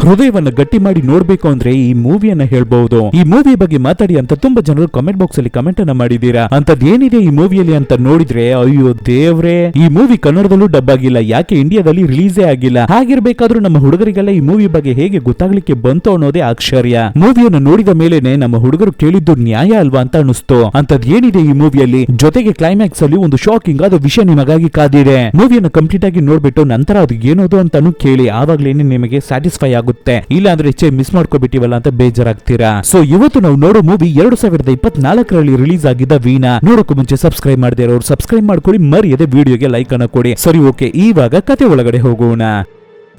ಹೃದಯವನ್ನ ಗಟ್ಟಿ ಮಾಡಿ ನೋಡ್ಬೇಕು ಅಂದ್ರೆ ಈ ಮೂವಿಯನ್ನ ಹೇಳ್ಬಹುದು. ಈ ಮೂವಿ ಬಗ್ಗೆ ಮಾತಾಡಿ ಅಂತ ತುಂಬಾ ಜನರು ಕಮೆಂಟ್ ಬಾಕ್ಸ್ ಅಲ್ಲಿ ಕಮೆಂಟ್ ಅನ್ನ ಮಾಡಿದೀರಾ. ಅಂತದ್ ಏನಿದೆ ಈ ಮೂವಿಯಲ್ಲಿ ಅಂತ ನೋಡಿದ್ರೆ ಅಯ್ಯೋ ದೇವ್ರೆ, ಈ ಮೂವಿ ಕನ್ನಡದಲ್ಲೂ ಡಬ್ ಆಗಿಲ್ಲ, ಯಾಕೆ ಇಂಡಿಯಾದಲ್ಲಿ ರಿಲೀಸೇ ಆಗಿಲ್ಲ. ಹಾಗಿರ್ಬೇಕಾದ್ರೂ ನಮ್ಮ ಹುಡುಗರಿಗೆಲ್ಲ ಈ ಮೂವಿ ಬಗ್ಗೆ ಹೇಗೆ ಗೊತ್ತಾಗ್ಲಿಕ್ಕೆ ಬಂತು ಅನ್ನೋದೇ ಆಶ್ಚರ್ಯ. ಮೂವಿಯನ್ನು ನೋಡಿದ ಮೇಲೆನೆ ನಮ್ಮ ಹುಡುಗರು ಕೇಳಿದ್ದು ನ್ಯಾಯ ಅಲ್ವಾ ಅಂತ ಅನಿಸ್ತು. ಅಂತದ್ ಏನಿದೆ ಈ ಮೂವಿಯಲ್ಲಿ, ಜೊತೆಗೆ ಕ್ಲೈಮ್ಯಾಕ್ಸ್ ಅಲ್ಲಿ ಒಂದು ಶಾಕಿಂಗ್ ಆದ ವಿಷಯ ನಿಮಗಾಗಿ ಕಾದಿದೆ. ಮೂವಿಯನ್ನು ಕಂಪ್ಲೀಟ್ ಆಗಿ ನೋಡ್ಬಿಟ್ಟು ನಂತರ ಅದು ಏನೋದು ಅಂತಾನು ಕೇಳಿ, ಆವಾಗ್ಲೇನೆ ನಿಮಗೆ ಸ್ಯಾಟಿಸ್ಫೈ ಆಗುತ್ತೆ. ಇಲ್ಲ ಅಂದ್ರೆ ಮಿಸ್ ಮಾಡ್ಕೊಬಿಟ್ಟಿವಲ್ಲ ಅಂತ ಬೇಜಾರಾಗ್ತೀರಾ. ಸೊ ಇವತ್ತು ನಾವು ನೋಡೋ ಮೂವಿ 2024ರಲ್ಲಿ ರಿಲೀಸ್ ಆಗಿದ್ದ ವೀಣಾ. ನೋಡೋಕೆ ಮುಂಚೆ ಸಬ್ಸ್ಕ್ರೈಬ್ ಮಾಡದೇ ಇರೋರು ಸಬ್ಸ್ಕ್ರೈಬ್ ಮಾಡ್ಕೊಳ್ಳಿ, ಮರೆಯದೆ ವಿಡಿಯೋಗೆ ಲೈಕ್ ಅನ್ನು ಕೊಡಿ. ಸರಿ, ಓಕೆ, ಇವಾಗ ಕತೆ ಒಳಗಡೆ ಹೋಗೋಣ.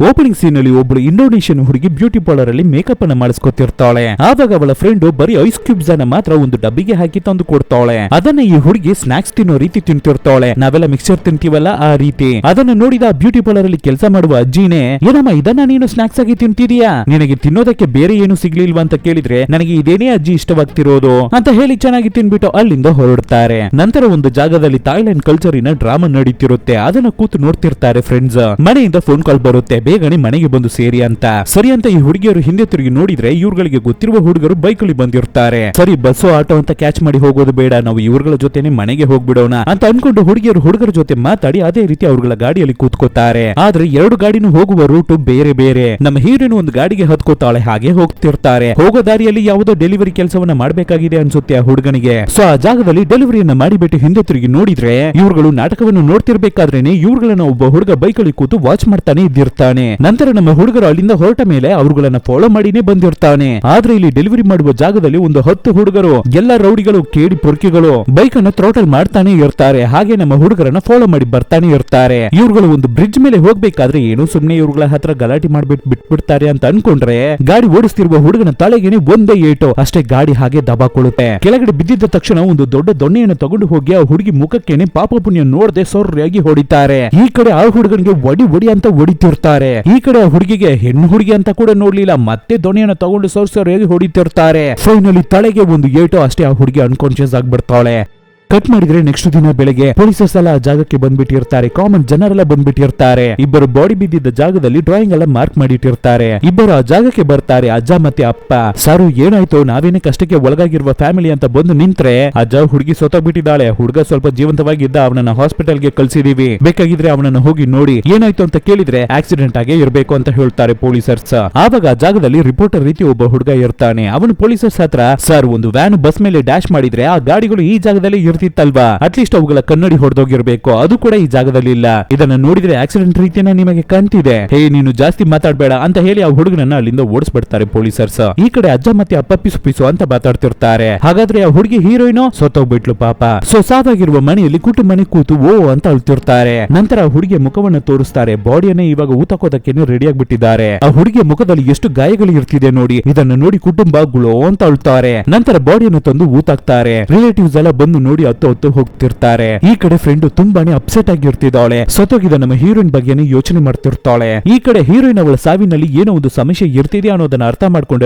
ಓಪನಿಂಗ್ ಸೀನ್ ಅಲ್ಲಿ ಒಬ್ಬಳು ಇಂಡೋನೇಷಿಯನ್ ಹುಡುಗಿ ಬ್ಯೂಟಿ ಪಾರ್ಲರ್ ಅಲ್ಲಿ ಮೇಕಪ್ ಅನ್ನ ಮಾಡಿಸ್ಕೊತಿರ್ತಾಳೆ. ಆವಾಗ ಅವಳ ಫ್ರೆಂಡ್ ಬರೀ ಐಸ್ ಕ್ಯೂಬ್ಸ್ ಅನ್ನ ಮಾತ್ರ ಒಂದು ಡಬ್ಬಿಗೆ ಹಾಕಿ ತಂದು ಕೊಡ್ತಾಳೆ. ಅದನ್ನ ಈ ಹುಡುಗಿ ಸ್ನಾಕ್ಸ್ ತಿನ್ನೋ ರೀತಿ ತಿಂತಿರ್ತಾಳೆ. ನಾವೆಲ್ಲ ಮಿಕ್ಸರ್ ತಿಂತೀವಲ್ಲ ಆ ರೀತಿ. ಅದನ್ನ ನೋಡಿದ ಬ್ಯೂಟಿ ಪಾರ್ಲರ್ ಅಲ್ಲಿ ಕೆಲಸ ಮಾಡುವ ಅಜ್ಜಿನೇ, ಏನಮ್ಮ ಇದನ್ನ ನೀನು ಸ್ನಾಕ್ಸ್ ಆಗಿ ತಿಂತಿದೀಯಾ, ನಿನಗೆ ತಿನ್ನೋದಕ್ಕೆ ಬೇರೆ ಏನು ಸಿಗ್ಲಿಲ್ವಾ ಅಂತ ಕೇಳಿದ್ರೆ, ನನಗೆ ಇದೇನೇ ಅಜ್ಜಿ ಇಷ್ಟವಾಗ್ತಿರೋದು ಅಂತ ಹೇಳಿ ಚೆನ್ನಾಗಿ ತಿನ್ಬಿಟ್ಟು ಅಲ್ಲಿಂದ ಹೊರಡ್ತಾರೆ. ನಂತರ ಒಂದು ಜಾಗದಲ್ಲಿ ಥಾಯ್ಲೆಂಡ್ ಕಲ್ಚರಿನ ಡ್ರಾಮಾ ನಡೀತಿರುತ್ತೆ. ಅದನ್ನ ಕೂತು ನೋಡ್ತಿರ್ತಾರೆ ಫ್ರೆಂಡ್ಸ್. ಮನೆಯಿಂದ ಫೋನ್ ಕಾಲ್ ಬರುತ್ತೆ, ಬೇಗನೆ ಮನೆಗೆ ಬಂದು ಸೇರಿ ಅಂತ. ಸರಿ ಅಂತ ಈ ಹುಡುಗಿಯರು ಹಿಂದೆ ತಿರುಗಿ ನೋಡಿದ್ರೆ ಇವ್ರುಗಳಿಗೆ ಗೊತ್ತಿರುವ ಹುಡುಗರು ಬೈಕ್ ಅಲ್ಲಿ ಬಂದಿರ್ತಾರೆ. ಸರಿ, ಬಸ್ಸು ಆಟೋ ಅಂತ ಕ್ಯಾಚ್ ಮಾಡಿ ಹೋಗೋದು ಬೇಡ, ನಾವು ಇವ್ರುಗಳ ಜೊತೆನೆ ಮನೆಗೆ ಹೋಗ್ಬಿಡೋಣ ಅಂತ ಅನ್ಕೊಂಡು ಹುಡುಗಿಯರು ಹುಡುಗರ ಜೊತೆ ಮಾತಾಡಿ ಅದೇ ರೀತಿ ಅವ್ರಗಳ ಗಾಡಿಯಲ್ಲಿ ಕೂತ್ಕೋತಾರೆ. ಆದ್ರೆ ಎರಡು ಗಾಡಿನೂ ಹೋಗುವ ರೂಟ್ ಬೇರೆ ಬೇರೆ. ನಮ್ಮ ಹೀರೋಯಿನ್ ಒಂದು ಗಾಡಿಗೆ ಹತ್ಕೋತಾಳೆ, ಹಾಗೆ ಹೋಗ್ತಿರ್ತಾರೆ. ಹೋಗೋ ದಾರಿಯಲ್ಲಿ ಯಾವುದೋ ಡೆಲಿವರಿ ಕೆಲಸವನ್ನ ಮಾಡ್ಬೇಕಾಗಿದೆ ಅನ್ಸುತ್ತೆ ಆ ಹುಡುಗನಿಗೆ. ಸೊ ಆ ಜಾಗದಲ್ಲಿ ಡೆಲಿವರಿಯನ್ನ ಮಾಡಿಬಿಟ್ಟು ಹಿಂದೆ ತಿರುಗಿ ನೋಡಿದ್ರೆ ಇವ್ರುಗಳು ನಾಟಕವನ್ನು ನೋಡ್ತಿರ್ಬೇಕಾದ್ರೇನೆ ಇವ್ರುಗಳನ್ನ ಒಬ್ಬ ಹುಡುಗ ಬೈಕ್ ಅಲ್ಲಿ ಕೂತು ವಾಚ್ ಮಾಡ್ತಾನೆ ಇದ್ದಿರ್ತಾನೆ. ನಂತರ ನಮ್ಮ ಹುಡುಗರು ಅಲ್ಲಿಂದ ಹೊರಟ ಮೇಲೆ ಅವರುಗಳನ್ನ ಫಾಲೋ ಮಾಡಿನೇ ಬಂದಿರ್ತಾನೆ. ಆದ್ರೆ ಇಲ್ಲಿ ಡೆಲಿವರಿ ಮಾಡುವ ಜಾಗದಲ್ಲಿ ಒಂದು 10 ಹುಡುಗರು, ಎಲ್ಲ ರೌಡಿಗಳು, ಕೇಡಿ ಪೊರ್ಕಿಗಳು ಬೈಕ್ ಅನ್ನು ಥ್ರಾಟಲ್ ಮಾಡ್ತಾನೆ ಇರ್ತಾರೆ. ಹಾಗೆ ನಮ್ಮ ಹುಡುಗರನ್ನ ಫಾಲೋ ಮಾಡಿ ಬರ್ತಾನೆ ಇರ್ತಾರೆ. ಇವ್ರುಗಳು ಒಂದು ಬ್ರಿಡ್ಜ್ ಮೇಲೆ ಹೋಗ್ಬೇಕಾದ್ರೆ ಏನು ಸುಮ್ನೆ ಇವ್ರುಗಳ ಹತ್ರ ಗಲಾಟೆ ಮಾಡ್ಬಿಟ್ಟು ಬಿಟ್ಬಿಡ್ತಾರೆ ಅಂತ ಅನ್ಕೊಂಡ್ರೆ, ಗಾಡಿ ಓಡಿಸ್ತಿರುವ ಹುಡುಗನ ತಲೆಗೇನೆ ಒಂದೇ ಏಟು ಅಷ್ಟೇ. ಗಾಡಿ ಹಾಗೆ ದಬಾಕೊಳ್ಳುತ್ತೆ. ಕೆಳಗಡೆ ಬಿದ್ದಿದ್ದ ತಕ್ಷಣ ಒಂದು ದೊಡ್ಡ ದೊಣ್ಣೆಯನ್ನು ತಗೊಂಡು ಹೋಗಿ ಆ ಹುಡುಗಿ ಮುಖಕ್ಕೇನೆ ಪಾಪ ಪುಣ್ಯ ನೋಡದೆ ಸೊರ್ರೆಯಾಗಿ ಹೊಡಿತಾರೆ. ಈ ಕಡೆ ಆ ಹುಡುಗನಿಗೆ ಒಡಿ ಅಂತ ಹೊಡಿತಿರ್ತಾರೆ. ಈ ಕಡೆ ಆ ಹುಡುಗಿಗೆ ಹೆಣ್ಣು ಹುಡುಗಿ ಅಂತ ಕೂಡ ನೋಡ್ಲಿಲ್ಲ, ಮತ್ತೆ ದೊಣ್ಣೆಯನ್ನು ತಗೊಂಡು ಸೊರ್ಸೊರೆಯಾಗಿ ಹೊಡಿತಿರ್ತಾರೆ. ಫೈನಲಿ ತಲೆಗೆ ಒಂದು ಏಟು ಅಷ್ಟೇ. ಆ ಹುಡುಗಿ ಅನ್ಕಾನ್ಶಿಯಸ್ ಆಗ್ಬಿಡ್ತಾಳೆ. ಕಟ್ ಮಾಡಿದ್ರೆ ನೆಕ್ಸ್ಟ್ ದಿನ ಬೆಳಗ್ಗೆ ಪೊಲೀಸರ್ಸ್ ಎಲ್ಲ ಆ ಜಾಗಕ್ಕೆ ಬಂದ್ಬಿಟ್ಟಿರ್ತಾರೆ. ಕಾಮನ್ ಜನರೆಲ್ಲ ಬಂದ್ಬಿಟ್ಟಿರ್ತಾರೆ. ಇಬ್ಬರು ಬಾಡಿ ಬಿದ್ದಿದ್ದ ಜಾಗದಲ್ಲಿ ಡ್ರಾಯಿಂಗ್ ಎಲ್ಲ ಮಾರ್ಕ್ ಮಾಡಿಟ್ಟಿರ್ತಾರೆ. ಇಬ್ಬರು ಆ ಜಾಗಕ್ಕೆ ಬರ್ತಾರೆ, ಅಜ್ಜ ಮತ್ತೆ ಅಪ್ಪ. ಸಾರು ಏನಾಯ್ತು, ನಾವೇನೇ ಕಷ್ಟಕ್ಕೆ ಒಳಗಾಗಿರುವ ಫ್ಯಾಮಿಲಿ ಅಂತ ಬಂದು ನಿಂತ್ರೆ, ಅಜ್ಜ ಹುಡುಗಿ ಸೊತೋಗ್ಬಿಟ್ಟಿದ್ದಾಳೆ, ಹುಡುಗ ಸ್ವಲ್ಪ ಜೀವಂತವಾಗಿದ್ದ, ಅವನನ್ನ ಹಾಸ್ಪಿಟಲ್ಗೆ ಕಳ್ಸಿದೀವಿ, ಬೇಕಾಗಿದ್ರೆ ಅವನನ್ನ ಹೋಗಿ ನೋಡಿ. ಏನಾಯ್ತು ಅಂತ ಕೇಳಿದ್ರೆ ಆಕ್ಸಿಡೆಂಟ್ ಆಗೇ ಇರಬೇಕು ಅಂತ ಹೇಳ್ತಾರೆ ಪೊಲೀಸರ್ಸ್. ಆವಾಗ ಆ ಜಾಗದಲ್ಲಿ ರಿಪೋರ್ಟರ್ ರೀತಿ ಒಬ್ಬ ಹುಡುಗ ಇರ್ತಾನೆ. ಅವನು ಪೊಲೀಸರ್ಸ್ ಹತ್ರ, ಸರ್ ಒಂದು ವ್ಯಾನ್ ಬಸ್ ಮೇಲೆ ಡ್ಯಾಶ್ ಮಾಡಿದ್ರೆ ಆ ಗಾಡಿಗಳು ಈ ಜಾಗದಲ್ಲಿ ಇರ್ತಿತ್ತಲ್ವಾ, ಅಟ್ಲೀಸ್ಟ್ ಅವುಗಳ ಕನ್ನಡಿ ಹೊಡೆದೋಗಿರ್ಬೇಕು, ಅದು ಕೂಡ ಈ ಜಾಗದಲ್ಲಿ ಇಲ್ಲ. ಇದನ್ನ ನೋಡಿದ್ರೆ ಆಕ್ಸಿಡೆಂಟ್ ರೀತಿನ ನಿಮಗೆ ಕಾಣ್ತಿದೆ, ಹೇ ನೀನು ಜಾಸ್ತಿ ಮಾತಾಡ್ಬೇಡ ಅಂತ ಹೇಳಿ ಆ ಹುಡುಗನನ್ನ ಅಲ್ಲಿಂದ ಓಡಿಸ್ಬಿಡ್ತಾರೆ ಪೊಲೀಸರ್ಸ್. ಈ ಕಡೆ ಅಜ್ಜ ಮತ್ತೆ ಅಪ್ಪ ಪಿಸು ಅಂತ ಮಾತಾಡ್ತಿರ್ತಾರೆ. ಹಾಗಾದ್ರೆ ಆ ಹುಡುಗಿ ಹೀರೋಯಿನ್ ಸೋತೋಗ್ಬಿಟ್ಲು ಪಾಪ. ಸೊ ಸಾವಾಗಿರುವ ಮನೆಯಲ್ಲಿ ಕುಟುಂಬನೇ ಕೂತು ಓ ಅಂತ ಅಳ್ತಿರ್ತಾರೆ. ನಂತರ ಆ ಹುಡುಗಿಯ ಮುಖವನ್ನು ತೋರಿಸ್ತಾರೆ. ಬಾಡಿಯನ್ನೇ ಇವಾಗ ಊತಕೋದಕ್ಕೇನು ರೆಡಿ ಆಗ್ಬಿಟ್ಟಿದ್ದಾರೆ. ಆ ಹುಡುಗಿಯ ಮುಖದಲ್ಲಿ ಎಷ್ಟು ಗಾಯಗಳು ಇರ್ತಿದೆ ನೋಡಿ. ಇದನ್ನು ನೋಡಿ ಕುಟುಂಬ ಗುಳೋ ಅಂತ ಅಳ್ತಾರೆ. ನಂತರ ಬಾಡಿಯನ್ನು ತಂದು ಊತಾಕ್ತಾರೆ. ರಿಲೇಟಿವ್ಸ್ ಎಲ್ಲ ಬಂದು ನೋಡಿ ಹತ್ತು ಹೋಗ್ತಿರ್ತಾರೆ. ಈ ಕಡೆ ಫ್ರೆಂಡ್ ತುಂಬಾನೇ ಅಪ್ಸೆಟ್ ಆಗಿರ್ತಿದ್ದಾಳೆ. ಸತ್ತೋಗಿದ ನಮ್ಮ ಹೀರೋಯಿನ್ ಬಗ್ಗೆನೇ ಯೋಚನೆ ಮಾಡ್ತಿರ್ತಾಳೆ. ಈ ಕಡೆ ಹೀರೋಯಿನ್ ಅವಳ ಸಾವಿನಲ್ಲಿ ಏನೋ ಒಂದು ಸಮಸ್ಯೆ ಇರ್ತಿದೆ ಅನ್ನೋದನ್ನ ಅರ್ಥ ಮಾಡ್ಕೊಂಡ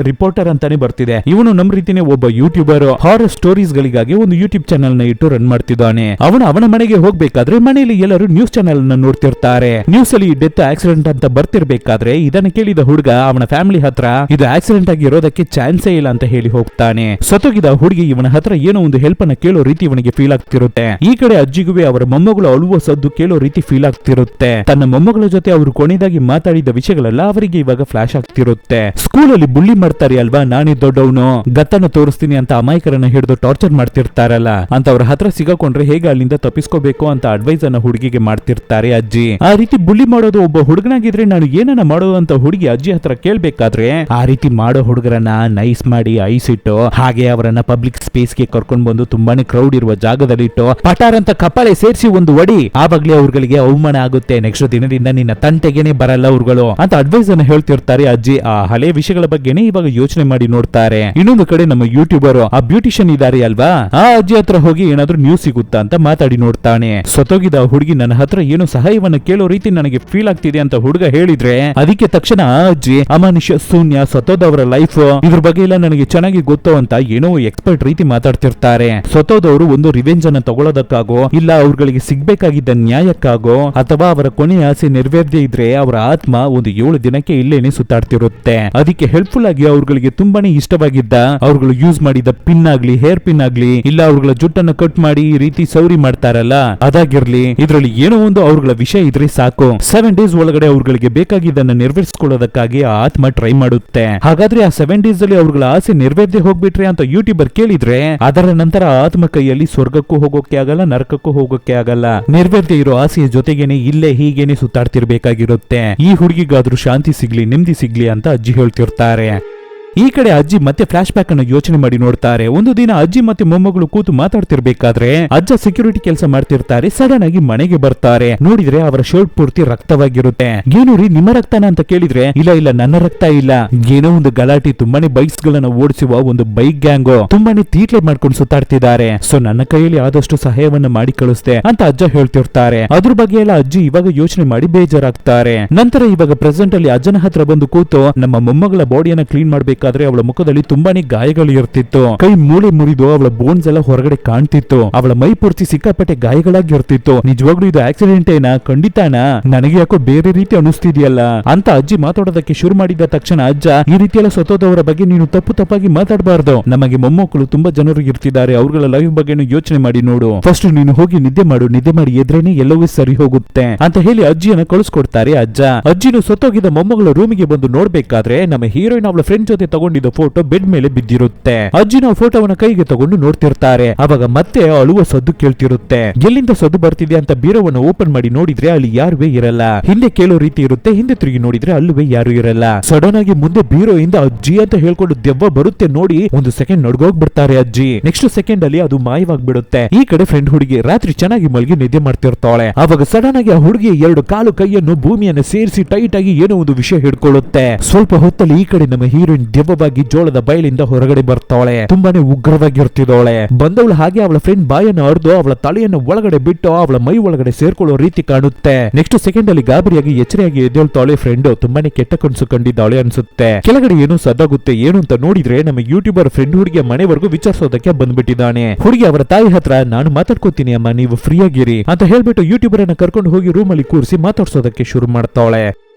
ರಿಪೋರ್ಟರ್ ಅಂತಾನೆ ಬರ್ತಿದೆ. ಇವನು ನಮ್ ರೀತಿನೇ ಒಬ್ಬ ಯೂಟ್ಯೂಬರ್. ಹಾರರ್ ಸ್ಟೋರೀಸ್ ಗಳಿಗಾಗಿ ಒಂದು ಯೂಟ್ಯೂಬ್ ಚಾನೆಲ್ ನ ಇಟ್ಟು ರನ್ ಮಾಡ್ತಿದ್ದಾನೆ. ಅವನ ಮನೆಗೆ ಹೋಗ್ಬೇಕಾದ್ರೆ ಮನೆಯಲ್ಲಿ ಎಲ್ಲರೂ ನ್ಯೂಸ್ ಚಾನೆಲ್ ನ ನೋಡ್ತಿರ್ತಾರೆ. ನ್ಯೂಸ್ ಅಲ್ಲಿ ಡೆತ್ ಆಕ್ಸಿಡೆಂಟ್ ಅಂತ ಬರ್ತಿರ್ಬೇಕಾದ್ರೆ ಇದನ್ನ ಕೇಳಿದ ಹುಡುಗ ಅವನ ಫ್ಯಾಮಿಲಿ ಹತ್ರ ಇದು ಆಕ್ಸಿಡೆಂಟ್ ಆಗಿ ಇರೋದಕ್ಕೆ ಚಾನ್ಸೇ ಇಲ್ಲ ಅಂತ ಹೇಳಿ ಹೋಗ್ತಾನೆ. ಸತ್ತೋಗಿದ ಹುಡುಗಿ ಇವನ ಹತ್ರ ಏನೋ ಒಂದು ಹೆಲ್ಪ್ ಅನ್ನ ಕೇಳೋ ರೀತಿ ಇವನಿಗೆ ಫೀಲ್ ಆಗ್ತಿರುತ್ತೆ. ಈ ಕಡೆ ಅಜ್ಜಿಗೂ ಅವರ ಮೊಮ್ಮಗಳು ಅಳುವ ಸದ್ದು ಕೇಳೋ ರೀತಿ ಫೀಲ್ ಆಗ್ತಿರುತ್ತೆ. ತನ್ನ ಮೊಮ್ಮಗಳ ಜೊತೆ ಅವರು ಕೊನೆಯದಾಗಿ ಮಾತಾಡಿದ ವಿಷಯಗಳೆಲ್ಲ ಅವರಿಗೆ ಇವಾಗ ಫ್ಲಾಶ್ ಆಗ್ತಿರುತ್ತೆ. ಸ್ಕೂಲ್ ಅಲ್ಲಿ ಬುಳ್ಳಿ ಮಾಡ್ತಾರೆ ಅಲ್ವಾ, ನಾನೇ ದೊಡ್ಡವನು, ಗತ್ತನ ತೋರಿಸ್ತೀನಿ ಅಂತ ಅಮಾಯಕರನ್ನ ಹಿಡಿದು ಟಾರ್ಚರ್ ಮಾಡ್ತಿರ್ತಾರಲ್ಲ ಅಂತ ಅವ್ರ ಹತ್ರ ಸಿಗಾಕೊಂಡ್ರೆ ಹೇಗೆ ಅಲ್ಲಿಂದ ತಪ್ಪಿಸ್ಕೋಬೇಕು ಅಂತ ಅಡ್ವೈಸ್ ಅನ್ನ ಹುಡುಗಿಗೆ ಮಾಡ್ತಿರ್ತಾರೆ ಅಜ್ಜಿ. ಆ ರೀತಿ ಬುಳ್ಳಿ ಮಾಡೋದು ಒಬ್ಬ ಹುಡುಗನಾಗಿದ್ರೆ ನಾನು ಏನನ್ನ ಮಾಡೋದು ಅಂತ ಹುಡುಗಿ ಅಜ್ಜಿ ಹತ್ರ ಕೇಳ್ಬೇಕಾದ್ರೆ, ಆ ರೀತಿ ಮಾಡೋ ಹುಡುಗರನ್ನ ನೈಸ್ ಮಾಡಿ ಐಸ್ ಇಟ್ಟು ಹಾಗೆ ಅವರನ್ನ ಪಬ್ಲಿಕ್ ಸ್ಪೇಸ್ ಗೆ ಕರ್ಕೊಂಡ್ ಬಂದು ತುಂಬಾನೇ ಕ್ರೌಡ್ ಇರುವ ಜಾಗದಲ್ಲಿಟ್ಟು ಪಟಾರ್ ಅಂತ ಕಪಾಲೆ ಸೇರಿಸಿ ಒಂದು ಒಡಿ, ಆವಾಗ್ಲೇ ಅವ್ರಿಗೆ ಅವಮಾನ ಆಗುತ್ತೆ, ನೆಕ್ಸ್ಟ್ ದಿನದಿಂದ ನಿನ್ನ ತಂಟೆಗೆನೆ ಬರಲ್ಲ ಅವ್ರುಗಳು ಅಂತ ಅಡ್ವೈಸ್ ಅನ್ನ ಹೇಳ್ತಿರ್ತಾರೆ ಅಜ್ಜಿ. ಆ ಹಳೆ ವಿಷಯಗಳ ಬಗ್ಗೆನೇ ಇವಾಗ ಯೋಚನೆ ಮಾಡಿ ನೋಡ್ತಾರೆ. ಇನ್ನೊಂದು ಕಡೆ ನಮ್ಮ ಯೂಟ್ಯೂಬರ್ ಆ ಬ್ಯೂಟಿಷಿಯನ್ ಇದಾರೆ ಅಲ್ವಾ, ಆ ಅಜ್ಜಿ ಹತ್ರ ಹೋಗಿ ಏನಾದ್ರೂ ನ್ಯೂಸ್ ಸಿಗುತ್ತಾ ಅಂತ ಮಾತಾಡಿ ನೋಡ್ತಾನೆ. ಸತ್ತೋಗಿದ ಹುಡುಗಿ ನನ್ನ ಹತ್ರ ಏನೋ ಸಹಾಯವನ್ನ ಕೇಳೋ ರೀತಿ ನನಗೆ ಫೀಲ್ ಆಗ್ತಿದೆ ಅಂತ ಹುಡುಗ ಹೇಳಿದ್ರೆ, ಅದಕ್ಕೆ ತಕ್ಷಣ ಆ ಅಜ್ಜಿ ಅಮಾನುಷ್ಯ, ಶೂನ್ಯ, ಸತ್ತೋದವರ ಲೈಫ್ ಇದ್ರ ಬಗ್ಗೆ ಎಲ್ಲ ನನಗೆ ಚೆನ್ನಾಗಿ ಗೊತ್ತು ಅಂತ ಏನೋ ಎಕ್ಸ್ಪರ್ಟ್ ರೀತಿ ಮಾತಾಡ್ತಿರ್ತಾರೆ. ಹೇಳ್ತಾರೆ. ಸತ್ತೋದವರು ಒಂದು ರಿವೆಂಜ್ ಅನ್ನ ತಗೊಳ್ಳೋದಕ್ಕಾಗೋ ಇಲ್ಲ ಅವ್ರಗಳಿಗೆ ಸಿಗ್ಬೇಕಾಗಿದ್ದ ನ್ಯಾಯಕ್ಕಾಗೋ ಅಥವಾ ಅವರ ಕೊನೆಯ ಆಸೆ ನೆರವೇರದೇ ಇದ್ರೆ ಅವರ ಆತ್ಮ ಒಂದು 7 ದಿನಕ್ಕೆ ಇಲ್ಲೇನೆ ಸುತ್ತಾಡ್ತಿರುತ್ತೆ. ಅದಕ್ಕೆ ಹೆಲ್ಪ್ಫುಲ್ ಆಗಿ ಅವ್ರಗಳಿಗೆ ತುಂಬಾನೇ ಇಷ್ಟವಾಗಿದ್ದ ಅವ್ರುಗಳು ಯೂಸ್ ಮಾಡಿದ ಪಿನ್ ಆಗ್ಲಿ ಹೇರ್ ಪಿನ್ ಆಗ್ಲಿ ಇಲ್ಲ ಅವ್ರಗಳ ಜುಟ್ಟನ್ನ ಕಟ್ ಮಾಡಿ ಈ ರೀತಿ ಸೌರಿ ಮಾಡ್ತಾರಲ್ಲ ಅದಾಗಿರ್ಲಿ, ಇದ್ರಲ್ಲಿ ಏನೋ ಒಂದು ಅವ್ರಗಳ ವಿಷಯ ಇದ್ರೆ ಸಾಕು 7 ಡೇಸ್ ಒಳಗಡೆ ಅವ್ರಗಳಿಗೆ ಬೇಕಾಗಿದ್ದನ್ನ ನೆರವೇರಿಸಿಕೊಳ್ಳೋದಕ್ಕಾಗಿ ಆ ಆತ್ಮ ಟ್ರೈ ಮಾಡುತ್ತೆ. ಹಾಗಾದ್ರೆ ಆ 7 ಡೇಸ್ ಅಲ್ಲಿ ಅವ್ರಗಳ ಆಸೆ ನೆರವೇರದೆ ಹೋಗ್ಬಿಟ್ರೆ ಅಂತ ಯೂಟ್ಯೂಬರ್ ಕೇಳಿದ್ರೆ ಅದರ ನಂತರ ಆತ್ಮ ಕೈಯಲ್ಲಿ ಸ್ವರ್ಗಕ್ಕೂ ಹೋಗೋಕೆ ಆಗಲ್ಲ ನರಕಕ್ಕೂ ಹೋಗೋಕೆ ಆಗಲ್ಲ. ನೆರವೇರದೆ ಇರೋ ಆಸೆಯ ಜೊತೆಗೇನೆ ಇಲ್ಲೇ ಹೀಗೇನೆ ಸುತ್ತಾಡ್ತಿರ್ಬೇಕಾಗಿರುತ್ತೆ. ಈ ಹುಡುಗಿಗಾದ್ರೂ ಶಾಂತಿ ಸಿಗ್ಲಿ ನೆಮ್ಮದಿ ಸಿಗ್ಲಿ ಅಂತ ಅಜ್ಜಿ ಹೇಳ್ತಿರ್ತಾರೆ. ಈ ಕಡೆ ಅಜ್ಜಿ ಮತ್ತೆ ಫ್ಲಾಶ್ ಬ್ಯಾಕ್ ಅನ್ನು ಯೋಚನೆ ಮಾಡಿ ನೋಡ್ತಾರೆ. ಒಂದು ದಿನ ಅಜ್ಜಿ ಮತ್ತೆ ಮೊಮ್ಮಗಳು ಕೂತು ಮಾತಾಡ್ತಿರ್ಬೇಕಾದ್ರೆ ಅಜ್ಜ ಸೆಕ್ಯೂರಿಟಿ ಕೆಲಸ ಮಾಡ್ತಿರ್ತಾರೆ. ಸಡನ್ ಆಗಿ ಮನೆಗೆ ಬರ್ತಾರೆ. ನೋಡಿದ್ರೆ ಅವರ ಶರ್ಟ್ ಪೂರ್ತಿ ರಕ್ತವಾಗಿರುತ್ತೆ. ಏನು ರೀ ನಿಮ್ಮ ರಕ್ತನ ಅಂತ ಕೇಳಿದ್ರೆ ಇಲ್ಲ ನನ್ನ ರಕ್ತ ಇಲ್ಲ, ಏನೋ ಒಂದು ಗಲಾಟೆ ತುಂಬಾನೇ ಬೈಕ್ಸ್ ಗಳನ್ನ ಓಡಿಸುವ ಒಂದು ಬೈಕ್ ಗ್ಯಾಂಗ್ ತುಂಬಾನೇ ತೀಟ್ಲೆ ಮಾಡ್ಕೊಂಡು ಸುತ್ತಾಡ್ತಿದ್ದಾರೆ. ಸೊ ನನ್ನ ಕೈಯಲ್ಲಿ ಆದಷ್ಟು ಸಹಾಯವನ್ನ ಮಾಡಿ ಕಳಿಸ್ತೆ ಅಂತ ಅಜ್ಜ ಹೇಳ್ತಿರ್ತಾರೆ. ಅದ್ರ ಬಗ್ಗೆ ಎಲ್ಲ ಅಜ್ಜಿ ಇವಾಗ ಯೋಚನೆ ಮಾಡಿ ಬೇಜಾರಾಗ್ತಾರೆ. ನಂತರ ಇವಾಗ ಪ್ರೆಸೆಂಟ್ ಅಲ್ಲಿ ಅಜ್ಜನ ಹತ್ರ ಬಂದು ಕೂತು ನಮ್ಮ ಮೊಮ್ಮಗಳ ಬಾಡಿಯನ್ನ ಕ್ಲೀನ್ ಮಾಡ್ಬೇಕಾದ್ರೆ ಅವಳ ಮುಖದಲ್ಲಿ ತುಂಬಾನೇ ಗಾಯಗಳು ಇರ್ತಿತ್ತು. ಕೈ ಮೂಳೆ ಮುರಿದು ಅವಳ ಬೋನ್ಸ್ ಎಲ್ಲ ಹೊರಗಡೆ ಕಾಣ್ತಿತ್ತು. ಅವಳ ಮೈ ಪೂರ್ತಿ ಸಿಕ್ಕಾಪಟ್ಟೆ ಗಾಯಗಳಾಗಿರ್ತಿತ್ತು. ನಿಜವಾಗ್ಲೂ ಇದು ಆಕ್ಸಿಡೆಂಟ್ ಏನಾ ಖಂಡಿತಾನಾ ನನಗೆ ಯಾಕೋ ಬೇರೆ ರೀತಿ ಅನಿಸ್ತಿದ್ಯಲ್ಲ ಅಂತ ಅಜ್ಜಿ ಮಾತಾಡೋದಕ್ಕೆ ಶುರು ಮಾಡಿದ ತಕ್ಷಣ ಅಜ್ಜ ಈ ರೀತಿ ಎಲ್ಲ ಸತ್ತೋದವರ ಬಗ್ಗೆ ನೀನು ತಪ್ಪಾಗಿ ಮಾತಾಡಬಾರ್ದು. ನಮಗೆ ಮೊಮ್ಮಕ್ಕಳು ತುಂಬಾ ಜನರು ಇರ್ತಿದ್ದಾರೆ, ಅವ್ರಗಳ ಲೈಫ್ ಬಗ್ಗೆ ಯೋಚನೆ ಮಾಡಿ ನೋಡು. ಫಸ್ಟ್ ನೀನು ಹೋಗಿ ನಿದ್ದೆ ಮಾಡಿ ಎದ್ರೇನೆ ಎಲ್ಲವೂ ಸರಿ ಹೋಗುತ್ತೆ ಅಂತ ಹೇಳಿ ಅಜ್ಜಿಯನ್ನ ಕಳಿಸ್ಕೊಡ್ತಾರೆ ಅಜ್ಜ. ಅಜ್ಜಿನು ಸತ್ತೋಗಿದ್ದ ಮೊಮ್ಮಗಳ ರೂಮಿಗೆ ಬಂದು ನೋಡ್ಬೇಕಾದ್ರೆ ನಮ್ಮ ಹೀರೋಯಿನ್ ಅವಳ ಫ್ರೆಂಡ್ ಜೊತೆ ತಗೊಂಡಿದ್ದ ಫೋಟೋ ಬೆಡ್ ಮೇಲೆ ಬಿದ್ದಿರುತ್ತೆ. ಅಜ್ಜಿನ ಫೋಟೋವನ್ನ ಕೈಗೆ ತಗೊಂಡು ನೋಡ್ತಿರ್ತಾರೆ. ಅವಾಗ ಮತ್ತೆ ಅಳುವ ಸದ್ದು ಕೇಳ್ತಿರುತ್ತೆ. ಎಲ್ಲಿಂದ ಸದ್ದು ಬರ್ತಿದೆ ಅಂತ ಬೀರೋವನ್ನ ಓಪನ್ ಮಾಡಿ ನೋಡಿದ್ರೆ ಅಲ್ಲಿ ಯಾರುವೇ ಇರಲ್ಲ. ಹಿಂದೆ ಕೇಳೋ ರೀತಿ ಇರುತ್ತೆ, ಹಿಂದೆ ತಿರುಗಿ ನೋಡಿದ್ರೆ ಅಲ್ಲುವೇ ಯಾರು ಇರಲ್ಲ. ಸಡನ್ ಆಗಿ ಮುಂದೆ ಬೀರೋ ಇಂದ ಅಜ್ಜಿ ಅಂತ ಹೇಳ್ಕೊಂಡು ದೆವ್ವ ಬರುತ್ತೆ ನೋಡಿ. ಒಂದು ಸೆಕೆಂಡ್ ನಡ್ಗೋಗ್ಬಿಡ್ತಾರೆ ಅಜ್ಜಿ. ನೆಕ್ಸ್ಟ್ ಸೆಕೆಂಡ್ ಅಲ್ಲಿ ಅದು ಮಾಯವಾಗ್ಬಿಡುತ್ತೆ. ಈ ಕಡೆ ಫ್ರೆಂಡ್ ಹುಡುಗಿ ರಾತ್ರಿ ಚೆನ್ನಾಗಿ ಮಲಗಿ ನಿದ್ದೆ ಮಾಡ್ತಿರ್ತಾಳೆ. ಅವಾಗ ಸಡನ್ ಆಗಿ ಆ ಹುಡುಗಿ 2 ಕಾಲು ಕೈಯನ್ನು ಭೂಮಿಯನ್ನು ಸೇರಿಸಿ ಟೈಟ್ ಆಗಿ ಏನೋ ಒಂದು ವಿಷಯ ಹಿಡ್ಕೊಳ್ಳುತ್ತೆ. ಸ್ವಲ್ಪ ಹೊತ್ತಲ್ಲಿ ಈ ಕಡೆ ನಮ್ಮ ಹೀರೋಯಿನ್ ದೆವ್ವವಾಗಿ ಜೋಳದ ಬಯಲಿಂದ ಹೊರಗಡೆ ಬರ್ತಾಳೆ. ತುಂಬಾನೇ ಉಗ್ರವಾಗಿರ್ತಿದ್ದಾಳೆ. ಬಂದವಳು ಹಾಗೆ ಅವಳ ಫ್ರೆಂಡ್ ಬಾಯನ್ನು ಅರ್ದು ಅವಳ ತಲೆಯನ್ನು ಒಳಗಡೆ ಬಿಟ್ಟು ಅವಳ ಮೈ ಒಳಗಡೆ ಸೇರ್ಕೊಳ್ಳೋ ರೀತಿ ಕಾಣುತ್ತೆ. ನೆಕ್ಸ್ಟ್ ಸೆಕೆಂಡ್ ಅಲ್ಲಿ ಗಾಬರಿಯಾಗಿ ಎಚ್ಚರಿಯಾಗಿ ಎದ್ದೇಳ್ತಾಳೆ. ಫ್ರೆಂಡ್ ತುಂಬಾನೇ ಕೆಟ್ಟ ಕನಸು ಕಂಡಿದ್ದಾಳೆ ಅನ್ಸುತ್ತೆ. ಕೆಳಗಡೆ ಏನೋ ಸದ್ದಾಗುತ್ತೆ. ಏನು ಅಂತ ನೋಡಿದ್ರೆ ನಮ್ಮ ಯೂಟ್ಯೂಬರ್ ಫ್ರೆಂಡ್ ಹುಡುಗಿಯ ಮನೆವರೆಗೂ ವಿಚಾರಿಸೋದಕ್ಕೆ ಬಂದ್ಬಿಟ್ಟಿದ್ದಾನೆ. ಹುಡುಗಿ ಅವರ ತಾಯಿ ಹತ್ರ ನಾನು ಮಾತಾಡ್ಕೋತೀನಿ ಅಮ್ಮ, ನೀವು ಫ್ರೀ ಆಗಿರಿ ಅಂತ ಹೇಳ್ಬಿಟ್ಟು ಯೂಟ್ಯೂಬರ್ ಅನ್ನ ಕರ್ಕೊಂಡು ಹೋಗಿ ರೂಮ್ ಅಲ್ಲಿ ಕೂರಿಸಿ ಮಾತಾಡ್ಸೋದಕ್ಕೆ ಶುರು ಮಾಡ್ತಾಳೆ.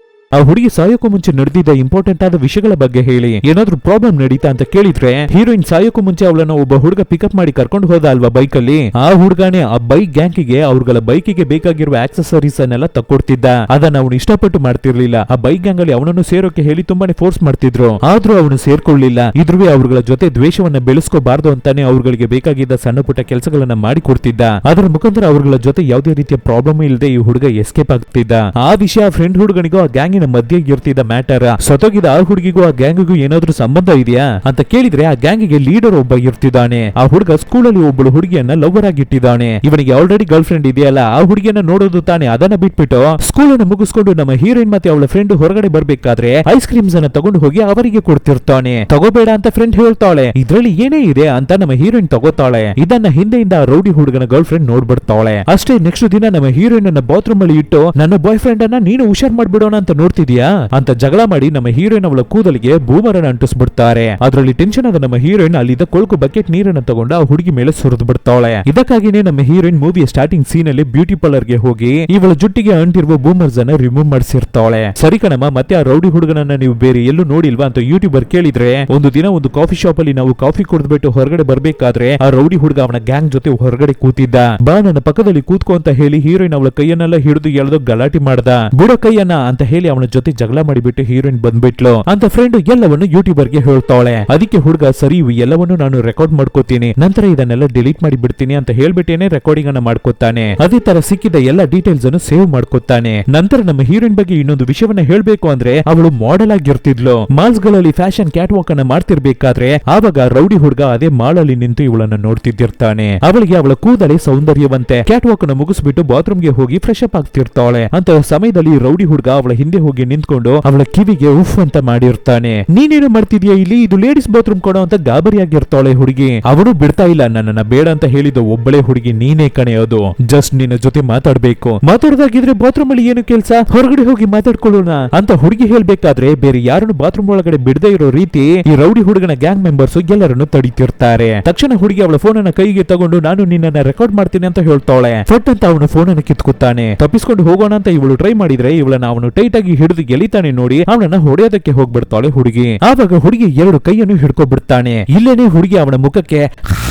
ಆ ಹುಡುಗಿ ಸಾಯೋಕ್ಕೂ ಮುಂಚೆ ನಡೆದಿದ್ದ ಇಂಪಾರ್ಟೆಂಟ್ ಆದ ವಿಷಯಗಳ ಬಗ್ಗೆ ಹೇಳಿ, ಏನಾದ್ರೂ ಪ್ರಾಬ್ಲಮ್ ನಡೀತಾ ಅಂತ ಕೇಳಿದ್ರೆ ಹೀರೋಯಿನ್ ಸಾಯೋಕ್ಕೂ ಮುಂಚೆ ಅವಳನ್ನ ಒಬ್ಬ ಹುಡುಗ ಪಿಕಪ್ ಮಾಡಿ ಕರ್ಕೊಂಡು ಹೋದ ಅಲ್ವಾ ಬೈಕ್ ಅಲ್ಲಿ. ಆ ಹುಡುಗಾನೆ ಆ ಬೈಕ್ ಗ್ಯಾಂಕಿಗೆ ಅವ್ರಗಳ ಬೈಕಿಗೆ ಬೇಕಾಗಿರುವ ಆಕ್ಸೆಸರೀಸ್ ಅನ್ನೆಲ್ಲ ತಕ್ಕೊಡ್ತಿದ್ದ. ಅದನ್ನ ಅವನು ಇಷ್ಟಪಟ್ಟು ಮಾಡ್ತಿರ್ಲಿಲ್ಲ. ಆ ಬೈಕ್ ಗ್ಯಾಂಗ್ ಅಲ್ಲಿ ಅವನನ್ನು ಸೇರೋಕೆ ಹೇಳಿ ತುಂಬಾನೇ ಫೋರ್ಸ್ ಮಾಡ್ತಿದ್ರು. ಆದ್ರೂ ಅವನು ಸೇರ್ಕೊಳ್ಳಿಲ್ಲ. ಇದ್ರೂ ಅವ್ರಗಳ ಜೊತೆ ದ್ವೇಷವನ್ನ ಬೆಳೆಸ್ಕೋಬಾರ್ದು ಅಂತಾನೆ ಅವ್ರಗಳಿಗೆ ಬೇಕಾಗಿದ್ದ ಸಣ್ಣ ಪುಟ್ಟ ಕೆಲಸಗಳನ್ನ ಮಾಡಿ ಕೊಡ್ತಿದ್ದ. ಅದರ ಮುಖಾಂತರ ಅವ್ರಗಳ ಜೊತೆ ಯಾವುದೇ ರೀತಿಯ ಪ್ರಾಬ್ಲಮ್ ಇಲ್ಲದೆ ಈ ಹುಡುಗ ಎಸ್ಕೇಪ್ ಆಗ್ತಿದ್ದ. ಆ ವಿಷಯ ಫ್ರೆಂಡ್ ಹುಡುಗನಿಗೂ ಆ ಗ್ಯಾಂಗ್ ಮಧ್ಯೆ ಇರ್ತಿದ್ದ ಮ್ಯಾಟರ್. ಸತ್ತೋಗಿದ ಆ ಹುಡುಗಿಗೂ ಆ ಗ್ಯಾಂಗಿಗೂ ಏನಾದ್ರೂ ಸಂಬಂಧ ಇದೆಯಾ ಅಂತ ಕೇಳಿದ್ರೆ ಆ ಗ್ಯಾಂಗಿಗೆ ಲೀಡರ್ ಒಬ್ಬ ಇರ್ತಿದ್ದಾನೆ. ಆ ಹುಡುಗ ಸ್ಕೂಲಲ್ಲಿ ಒಬ್ಬಳು ಹುಡುಗಿಯನ್ನ ಲವರ್ ಆಗಿಟ್ಟಿದ್ದಾನೆ. ಇವನಿಗೆ ಆಲ್ರೆಡಿ ಗರ್ಲ್ ಫ್ರೆಂಡ್ ಇದೆಯಲ್ಲ, ಆ ಹುಡುಗಿಯನ್ನ ನೋಡೋದು ತಾನೆ. ಅದನ್ನ ಬಿಟ್ಬಿಟ್ಟು ಸ್ಕೂಲ್ ಅನ್ನು ಮುಗಿಸ್ಕೊಂಡು ನಮ್ಮ ಹೀರೋಯಿನ್ ಮತ್ತೆ ಅವಳ ಫ್ರೆಂಡ್ ಹೊರಗಡೆ ಬರ್ಬೇಕಾದ್ರೆ ಐಸ್ ಕ್ರೀಮ್ಸ್ ಅನ್ನ ತಗೊಂಡು ಹೋಗಿ ಅವರಿಗೆ ಕೊಡ್ತಿರ್ತಾನೆ. ತಗೋಬೇಡ ಅಂತ ಫ್ರೆಂಡ್ ಹೇಳ್ತಾಳೆ. ಇದ್ರಲ್ಲಿ ಏನೇ ಇದೆ ಅಂತ ನಮ್ಮ ಹೀರೋಯಿನ್ ತಗೋತಾಳೆ. ಇದನ್ನ ಹಿಂದೆಯಿಂದ ರೌಡಿ ಹುಡುಗನ ಗರ್ಲ್ ಫ್ರೆಂಡ್ ನೋಡ್ಬಿಡ್ತಾಳೆ. ಅಷ್ಟೇ ನೆಕ್ಸ್ಟ್ ದಿನ ನಮ್ಮ ಹೀರೋಯಿನ್ ಅನ್ನ ಬಾತ್ರೂಮ್ ಅಲ್ಲಿ ಇಟ್ಟು ನನ್ನ ಬಾಯ್ ಫ್ರೆಂಡ್ ಅನ್ನ ನೀನು ಹುಷಾರ್ ಮಾಡ್ಬಿಡೋಣ ಅಂತ ನೋಡ್ತಿದ್ಯಾ ಅಂತ ಜಗಳ ಮಾಡಿ ನಮ್ಮ ಹೀರೋಯಿನ್ ಅವಳ ಕೂದಲಿಗೆ ಬೂಮರನ್ನ ಅಂಟಿಸ್ಬಿಡ್ತಾರೆ. ಅದರಲ್ಲಿ ಟೆನ್ಷನ್ ಆದ ನಮ್ಮ ಹೀರೋಯಿನ್ ಅಲ್ಲಿದ್ದ ಕೊಳಕು ಬಕೆಟ್ ನೀರನ್ನ ತಗೊಂಡು ಆ ಹುಡುಗಿ ಮೇಲೆ ಸುರಿದು ಬಿಡ್ತಾಳೆ. ಇದಕ್ಕಾಗಿನೇ ನಮ್ಮ ಹೀರೋಯಿನ್ ಮೂವಿಯ ಸ್ಟಾರ್ಟಿಂಗ್ ಸೀನ್ ಅಲ್ಲಿ ಬ್ಯೂಟಿ ಪಾರ್ಲರ್ ಗೆ ಹೋಗಿ ಇವಳ ಜುಟ್ಟಿಗೆ ಅಂಟಿರುವ ಬೂಮರ್ಸ್ ಅನ್ನ ರಿಮೂವ್ ಮಾಡಿಸಿರ್ತಾಳೆ. ಸರಿ ಕಣಮ್ಮ, ಮತ್ತೆ ಆ ರೌಡಿ ಹುಡುಗನನ್ನ ನೀವು ಬೇರೆ ಎಲ್ಲೂ ನೋಡಿಲ್ವಾ ಅಂತ ಯೂಟ್ಯೂಬರ್ ಕೇಳಿದ್ರೆ ಒಂದು ದಿನ ಒಂದು ಕಾಫಿ ಶಾಪ್ ಅಲ್ಲಿ ನಾವು ಕಾಫಿ ಕುಡಿದ್ಬಿಟ್ಟು ಹೊರಗಡೆ ಬರ್ಬೇಕಾದ್ರೆ ಆ ರೌಡಿ ಹುಡುಗ ಅವನ ಗ್ಯಾಂಗ್ ಜೊತೆ ಹೊರಗಡೆ ಕೂತಿದ್ದ. ಬಾ ನನ್ನ ಪಕ್ಕದಲ್ಲಿ ಕೂತ್ಕೋ ಅಂತ ಹೇಳಿ ಹೀರೋಯಿನ್ ಅವಳ ಕೈಯನ್ನೆಲ್ಲ ಹಿಡಿದು ಎಳೆದು ಗಲಾಟೆ ಮಾಡ್ದ. ಬುಡ ಕೈಯನ್ನ ಅಂತ ಹೇಳಿ ಅವನ ಜೊತೆ ಜಗಳ ಮಾಡಿಬಿಟ್ಟು ಹೀರೋಯಿನ್ ಬಂದ್ಬಿಟ್ಲು ಅಂತ ಫ್ರೆಂಡ್ ಎಲ್ಲವನ್ನು ಯೂಟ್ಯೂಬರ್ ಗೆ ಹೇಳ್ತಾಳೆ. ಅದಕ್ಕೆ ಹುಡುಗ ಸರಿ ಇವು ಎಲ್ಲವನ್ನು ನಾನು ರೆಕಾರ್ಡ್ ಮಾಡ್ಕೋತೀನಿ, ನಂತರ ಇದನ್ನೆಲ್ಲ ಡಿಲೀಟ್ ಮಾಡಿ ಬಿಡ್ತೀನಿ ಅಂತ ಹೇಳ್ಬಿಟ್ಟೇನೆ ರೆಕಾರ್ಡಿಂಗ್ ಅನ್ನ ಮಾಡ್ಕೋತಾನೆ. ಅದೇ ತರ ಸಿಕ್ಕಿದ ಎಲ್ಲ ಡೀಟೇಲ್ಸ್ ಅನ್ನು ಸೇವ್ ಮಾಡ್ಕೋತಾನೆ. ನಂತರ ನಮ್ಮ ಹೀರೋಯಿನ್ ಬಗ್ಗೆ ಇನ್ನೊಂದು ವಿಷಯವನ್ನ ಹೇಳ್ಬೇಕು ಅಂದ್ರೆ ಅವಳು ಮಾಡೆಲ್ ಆಗಿರ್ತಿದ್ಲು. ಮಾಲ್ಸ್ ಗಳಲ್ಲಿ ಫ್ಯಾಷನ್ ಕ್ಯಾಟ್ ವಾಕ್ ಅನ್ನ ಮಾಡ್ತಿರ್ಬೇಕಾದ್ರೆ ಆವಾಗ ರೌಡಿ ಹುಡುಗ ಅದೇ ಮಾಲ್ ಅಲ್ಲಿ ನಿಂತು ಇವಳನ್ನ ನೋಡ್ತಿದ್ದಿರ್ತಾನೆ. ಅವಳಿಗೆ ಅವಳ ಕೂದಲೇ ಸೌಂದರ್ಯವಂತೆ. ಕ್ಯಾಟ್ ವಾಕ್ ಅನ್ನು ಮುಗಿಸ್ಬಿಟ್ಟು ಬಾತ್ರೂಮ್ ಗೆ ಹೋಗಿ ಫ್ರೆಶ್ ಅಪ್ ಆಗ್ತಿರ್ತಾಳೆ. ಅಂತ ಸಮಯದಲ್ಲಿ ರೌಡಿ ಹುಡುಗ ಅವಳ ಹಿಂದೆ ಹೋಗಿ ನಿಂತ್ಕೊಂಡು ಅವಳ ಕಿವಿಗೆ ಉಫ್ ಅಂತ ಮಾಡಿರ್ತಾನೆ. ನೀನೇನು ಮಾಡ್ತಿದ್ಯಾ ಇಲ್ಲಿ, ಇದು ಲೇಡೀಸ್ ಬಾತ್ರೂಮ್ ಕೊಡೋ ಅಂತ ಗಾಬರಿಯಾಗಿರ್ತಾಳೆ ಹುಡುಗಿ. ಅವನು ಬಿಡ್ತಾ ಇಲ್ಲ, ನನ್ನನ್ನ ಬೇಡ ಅಂತ ಹೇಳಿದ ಒಬ್ಬಳೆ ಹುಡುಗಿ ನೀನೇ ಕಣೆ, ಅದು ಜಸ್ಟ್ ನಿನ್ನ ಜೊತೆ ಮಾತಾಡ್ಬೇಕು, ಮಾತಾಡೋದಾಗಿದ್ರೆ ಬಾತ್ರೂಮ್ ಅಲ್ಲಿ ಏನು ಕೆಲ್ಸ, ಹೊರಗಡೆ ಹೋಗಿ ಮಾತಾಡ್ಕೊಳ್ಳೋಣ ಅಂತ ಹುಡುಗಿ ಹೇಳ್ಬೇಕಾದ್ರೆ ಬೇರೆ ಯಾರನ್ನು ಬಾತ್ರೂಮ್ ಒಳಗಡೆ ಬಿಡದೆ ಇರೋ ರೀತಿ ಈ ರೌಡಿ ಹುಡುಗನ ಗ್ಯಾಂಗ್ ಮೆಂಬರ್ಸ್ ಎಲ್ಲರನ್ನು ತಡೀತಿರ್ತಾರೆ. ತಕ್ಷಣ ಹುಡುಗಿ ಅವಳ ಫೋನ್ ಅನ್ನ ಕೈಗೆ ತಗೊಂಡು ನಾನು ನಿನ್ನನ್ನ ರೆಕಾರ್ಡ್ ಮಾಡ್ತೀನಿ ಅಂತ ಹೇಳ್ತಾಳೆ. ಫಟ್ ಅಂತ ಅವನು ಫೋನ್ ಅನ್ನು ಕಿತ್ಕೊತಾನೆ. ತಪ್ಪಿಸ್ಕೊಂಡು ಹೋಗೋಣ ಅಂತ ಇವಳು ಟ್ರೈ ಮಾಡಿದ್ರೆ ಇವಳನ್ನ ಅವನು ಟೈಟ್ ಆಗಿ ಹಿಡಿದು ಗೆಲಿತಾನೆ ನೋಡಿ ಅವನನ್ನ ಹೊಡೆಯೋದಕ್ಕೆ ಹೋಗ್ಬಿಡ್ತಾಳೆ ಹುಡುಗಿ. ಆವಾಗ ಹುಡುಗಿ ಎರಡು ಕೈಯನ್ನು ಹಿಡ್ಕೊಬಿಡ್ತಾನೆ. ಇಲ್ಲೇನೆ ಹುಡುಗಿ ಅವನ ಮುಖಕ್ಕೆ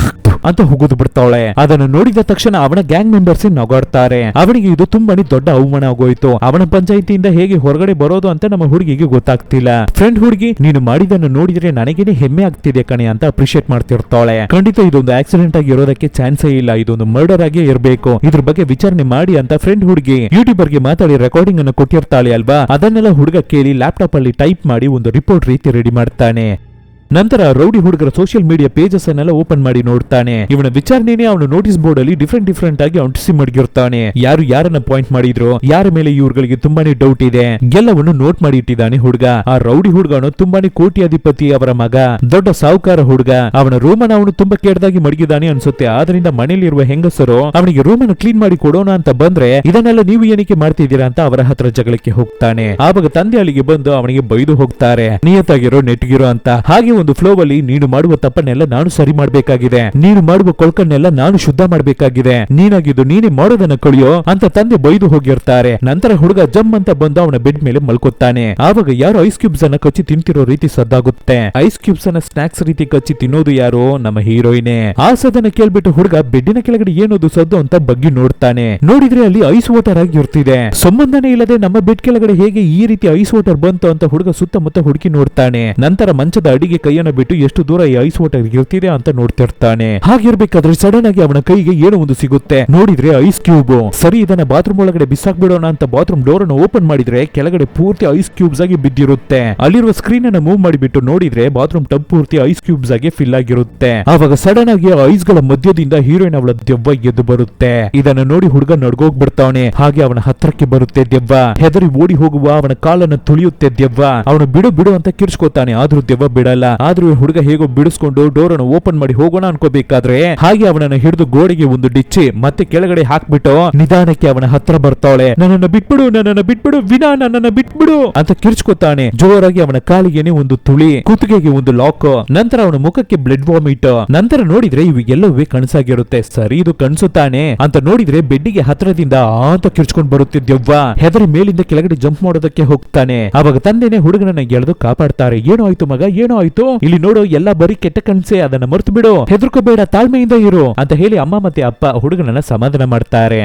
ಅಂತ ಹೋಗುದು ಬಿಡ್ತಾಳೆ. ಅದನ್ನು ನೋಡಿದ ತಕ್ಷಣ ಅವನ ಗ್ಯಾಂಗ್ ಮೆಂಬರ್ಸ್ ನಗಾಡ್ತಾರೆ. ಅವನಿಗೆ ಇದು ತುಂಬಾನೇ ದೊಡ್ಡ ಅವಮಾನ ಆಗೋಯ್ತು. ಅವನ ಪಂಚಾಯಿತಿಯಿಂದ ಹೇಗೆ ಹೊರಗಡೆ ಬರೋದು ಅಂತ ನಮ್ಮ ಹುಡುಗಿಗೆ ಗೊತ್ತಾಗ್ತಿಲ್ಲ. ಫ್ರೆಂಡ್ ಹುಡುಗಿ ನೀನು ಮಾಡಿದನ್ನು ನೋಡಿದ್ರೆ ನನಗೇನೆ ಹೆಮ್ಮೆ ಆಗ್ತಿದೆ ಕಣೆ ಅಂತ ಅಪ್ರಿಶಿಯೇಟ್ ಮಾಡ್ತಿರ್ತಾಳೆ. ಖಂಡಿತ ಇದೊಂದು ಆಕ್ಸಿಡೆಂಟ್ ಆಗಿ ಇರೋದಕ್ಕೆ ಚಾನ್ಸೇ ಇಲ್ಲ, ಇದೊಂದು ಮರ್ಡರ್ ಆಗಿ ಇರಬೇಕು, ಇದ್ರ ಬಗ್ಗೆ ವಿಚಾರಣೆ ಮಾಡಿ ಅಂತ ಫ್ರೆಂಡ್ ಹುಡುಗಿ ಯೂಟ್ಯೂಬರ್ ಗೆ ಮಾತಾಡಿ ರೆಕಾರ್ಡಿಂಗ್ ಅನ್ನು ಕೊಟ್ಟಿರ್ತಾಳೆ ಅಲ್ವಾ. ಅದನ್ನೆಲ್ಲ ಹುಡುಗ ಕೇಳಿ ಲ್ಯಾಪ್ಟಾಪ್ ಅಲ್ಲಿ ಟೈಪ್ ಮಾಡಿ ಒಂದು ರಿಪೋರ್ಟ್ ರೀತಿ ರೆಡಿ ಮಾಡ್ತಾನೆ. ನಂತರ ರೌಡಿ ಹುಡುಗರ ಸೋಷಿಯಲ್ ಮೀಡಿಯಾ ಪೇಜಸ್ ಅನ್ನೆಲ್ಲ ಓಪನ್ ಮಾಡಿ ನೋಡ್ತಾನೆ. ಇವನ ವಿಚಾರಣೆನೇ ಅವನು ನೋಟಿಸ್ ಬೋರ್ಡ್ ಅಲ್ಲಿ ಡಿಫ್ರೆಂಟ್ ಆಗಿ ಅಂಟಿಸಿ ಮಡಗಿರ್ತಾನೆ. ಯಾರು ಯಾರನ್ನ ಪಾಯಿಂಟ್ ಮಾಡಿದ್ರು, ಯಾರ ಮೇಲೆ ಇವ್ರುಗಳಿಗೆ ತುಂಬಾನೇ ಡೌಟ್ ಇದೆ, ಎಲ್ಲವನ್ನು ನೋಟ್ ಮಾಡಿ ಇಟ್ಟಿದ್ದಾನೆ ಹುಡುಗ. ಆ ರೌಡಿ ಹುಡುಗನು ತುಂಬಾನೇ ಕೋಟ್ಯಾಧಿಪತಿ ಅವರ ಮಗ, ದೊಡ್ಡ ಸಾಹುಕಾರ ಹುಡುಗ. ಅವನ ರೂಮನ್ನ ಅವನು ತುಂಬಾ ಕೆಟ್ಟದಾಗಿ ಮಡಗಿದ್ದಾನೆ ಅನ್ಸುತ್ತೆ. ಆದ್ರಿಂದ ಮನೇಲಿರುವ ಹೆಂಗಸರು ಅವನಿಗೆ ರೂಮನ್ನು ಕ್ಲೀನ್ ಮಾಡಿ ಕೊಡೋಣ ಅಂತ ಬಂದ್ರೆ ಇದನ್ನೆಲ್ಲ ನೀವು ಏನಕ್ಕೆ ಮಾಡ್ತಿದ್ದೀರಾ ಅಂತ ಅವರ ಹತ್ರ ಜಗಳಕ್ಕೆ ಹೋಗ್ತಾನೆ. ಆವಾಗ ತಂದೆ ಅಲ್ಲಿಗೆ ಬಂದು ಅವನಿಗೆ ಬೈದು ಹೋಗ್ತಾರೆ, ನಿಯತ್ತಾಗಿರೋ ನೆಟ್ಗಿರೋ ಅಂತ. ಹಾಗೆ ಒಂದು ಫ್ಲೋ ಅಲ್ಲಿ ನೀನು ಮಾಡುವ ತಪ್ಪನ್ನೆಲ್ಲ ನಾನು ಸರಿ ಮಾಡ್ಬೇಕಾಗಿದೆ, ನೀನು ಮಾಡುವ ಕೊಳ್ಕನ್ನೆಲ್ಲ ನಾನು ಶುದ್ಧ ಮಾಡ್ಬೇಕಾಗಿದೆ, ನೀನಾಗಿದ್ದು ನೀನೇ ಮಾಡೋದನ್ನ ಕಳಿಯೋ ಅಂತ ತಂದೆ ಬೈದು ಹೋಗಿರ್ತಾರೆ. ನಂತರ ಹುಡುಗ ಜಮ್ ಅಂತ ಬಂದು ಅವನ ಬೆಡ್ ಮೇಲೆ ಮಲ್ಕೊತಾನೆ. ಆವಾಗ ಯಾರು ಐಸ್ ಕ್ಯೂಬ್ಸ್ ಅನ್ನ ಕಚ್ಚಿ ತಿಂತಿರೋ ರೀತಿ ಸದ್ದಾಗುತ್ತೆ. ಐಸ್ ಕ್ಯೂಬ್ಸ್ ಅನ್ನ ಸ್ನಾಕ್ಸ್ ರೀತಿ ಕಚ್ಚಿ ತಿನ್ನೋದು ಯಾರು, ನಮ್ಮ ಹೀರೋಯಿನೇ. ಆ ಸದನ್ನ ಕೇಳ್ಬಿಟ್ಟು ಹುಡುಗ ಬೆಡ್ಡಿನ ಕೆಳಗಡೆ ಏನೋದು ಸದ್ದು ಅಂತ ಬಗ್ಗಿ ನೋಡ್ತಾನೆ. ನೋಡಿದ್ರೆ ಅಲ್ಲಿ ಐಸ್ ವಾಟರ್ ಆಗಿ ಇರ್ತಿದೆ. ಸಂಬಂಧನೇ ಇಲ್ಲದೆ ನಮ್ಮ ಬೆಡ್ ಕೆಳಗಡೆ ಹೇಗೆ ಈ ರೀತಿ ಐಸ್ ವಾಟರ್ ಬಂತು ಅಂತ ಹುಡುಗ ಸುತ್ತಮುತ್ತ ಹುಡುಕಿ ನೋಡ್ತಾನೆ. ನಂತರ ಮಂಚದ ಅಡಿಗೆ ಕೈಯನ್ನು ಬಿಟ್ಟು ಎಷ್ಟು ದೂರ ಈ ಐಸ್ ವಾಟರ್ ಇರ್ತಿದೆ ಅಂತ ನೋಡ್ತಿರ್ತಾನೆ. ಹಾಗಿರ್ಬೇಕಾದ್ರೆ ಸಡನ್ ಆಗಿ ಅವನ ಕೈಗೆ ಏನೋ ಒಂದು ಸಿಗುತ್ತೆ. ನೋಡಿದ್ರೆ ಐಸ್ ಕ್ಯೂಬ್. ಸರಿ ಇದನ್ನ ಬಾತ್ರೂಮ್ ಒಳಗಡೆ ಬಿಸಾಕ್ಬಿಡೋಣ ಅಂತ ಬಾತ್ರೂಮ್ ಡೋರ್ ಅನ್ನು ಓಪನ್ ಮಾಡಿದ್ರೆ ಕೆಳಗಡೆ ಪೂರ್ತಿ ಐಸ್ ಕ್ಯೂಬ್ಸ್ ಆಗಿ ಬಿದ್ದಿರುತ್ತೆ. ಅಲ್ಲಿರುವ ಸ್ಕ್ರೀನ್ ಅನ್ನು ಮೂವ್ ಮಾಡಿಬಿಟ್ಟು ನೋಡಿದ್ರೆ ಬಾತ್ರೂಮ್ ಟಬ್ ಪೂರ್ತಿ ಐಸ್ ಕ್ಯೂಬ್ಸ್ ಆಗಿ ಫಿಲ್ ಆಗಿರುತ್ತೆ. ಆವಾಗ ಸಡನ್ ಆಗಿ ಐಸ್ ಗಳ ಮಧ್ಯದಿಂದ ಹೀರೋಯಿನ್ ಅವಳ ದೆವ್ವ ಎದ್ದು ಬರುತ್ತೆ. ಇದನ್ನು ನೋಡಿ ಹುಡುಗ ನಡ್ಗೋಗ್ಬಿಡ್ತಾವನೆ. ಹಾಗೆ ಅವನ ಹತ್ರಕ್ಕೆ ಬರುತ್ತೆ ದೆವ್ವ. ಹೆದರಿ ಓಡಿ ಹೋಗುವ ಅವನ ಕಾಲನ್ನು ತುಳಿಯುತ್ತೆ ದೆವ್ವ. ಅವನು ಬಿಡು ಬಿಡು ಅಂತ ಕಿರ್ಚ್ಕೋತಾನೆ. ಆದ್ರೂ ದೆವ್ವ ಬಿಡಲ್ಲ. ಆದ್ರೂ ಹುಡುಗ ಹೇಗೋ ಬಿಡಿಸ್ಕೊಂಡು ಡೋರ್ ಅನ್ನು ಓಪನ್ ಮಾಡಿ ಹೋಗೋಣ ಅನ್ಕೋಬೇಕಾದ್ರೆ ಹಾಗೆ ಅವನನ್ನು ಹಿಡಿದು ಗೋಡೆಗೆ ಒಂದು ಡಿಚ್ಚಿ ಮತ್ತೆ ಕೆಳಗಡೆ ಹಾಕ್ಬಿಟ್ಟು ನಿಧಾನಕ್ಕೆ ಅವನ ಹತ್ರ ಬರ್ತಾಳೆ. ನನ್ನನ್ನು ಬಿಟ್ಬಿಡು ವಿನಾ, ನನ್ನನ್ನು ಬಿಟ್ಬಿಡು ಅಂತ ಕಿರ್ಚ್ಕೋತಾನೆ. ಜೋರಾಗಿ ಅವನ ಕಾಲಿಗೆನೆ ಒಂದು ತುಳಿ, ಕುತ್ತಿಗೆಗೆ ಒಂದು ಲಾಕ್, ನಂತರ ಅವನ ಮುಖಕ್ಕೆ ಬ್ಲಡ್ ವಾಮಿಟ್. ನಂತರ ನೋಡಿದ್ರೆ ಇವು ಎಲ್ಲವೇ ಕನಸಾಗಿರುತ್ತೆ. ಸರಿ ಇದು ಕನ್ಸುತ್ತಾನೆ ಅಂತ ನೋಡಿದ್ರೆ ಬೆಡ್ಡಿಗೆ ಹತ್ರದಿಂದ ಅಂತ ಕಿರ್ಚ್ಕೊಂಡ್ ಬರುತ್ತೆ ದೆವ್ವ. ಹೆದರಿ ಮೇಲಿಂದ ಕೆಳಗಡೆ ಜಂಪ್ ಮಾಡೋದಕ್ಕೆ ಹೋಗ್ತಾನೆ. ಅವಾಗ ತಂದೆನೆ ಹುಡುಗನನ್ನ ಎಳೆದು ಕಾಪಾಡ್ತಾರೆ. ಏನೋ ಆಯ್ತು ಮಗ, ಏನೋ ಆಯ್ತು, ಇಲ್ಲಿ ನೋಡು ಎಲ್ಲ ಬರೀ ಕೆಟ್ಟ ಕನ್ಸೆ, ಅದನ್ನ ಮರ್ತು ಬಿಡು, ಹೆದರ್ಕೋಬೇಡ, ತಾಳ್ಮೆಯಿಂದ ಇರು ಅಂತ ಹೇಳಿ ಅಮ್ಮ ಮತ್ತೆ ಅಪ್ಪ ಹುಡುಗನನ್ನ ಸಮಾಧಾನ ಮಾಡ್ತಾರೆ.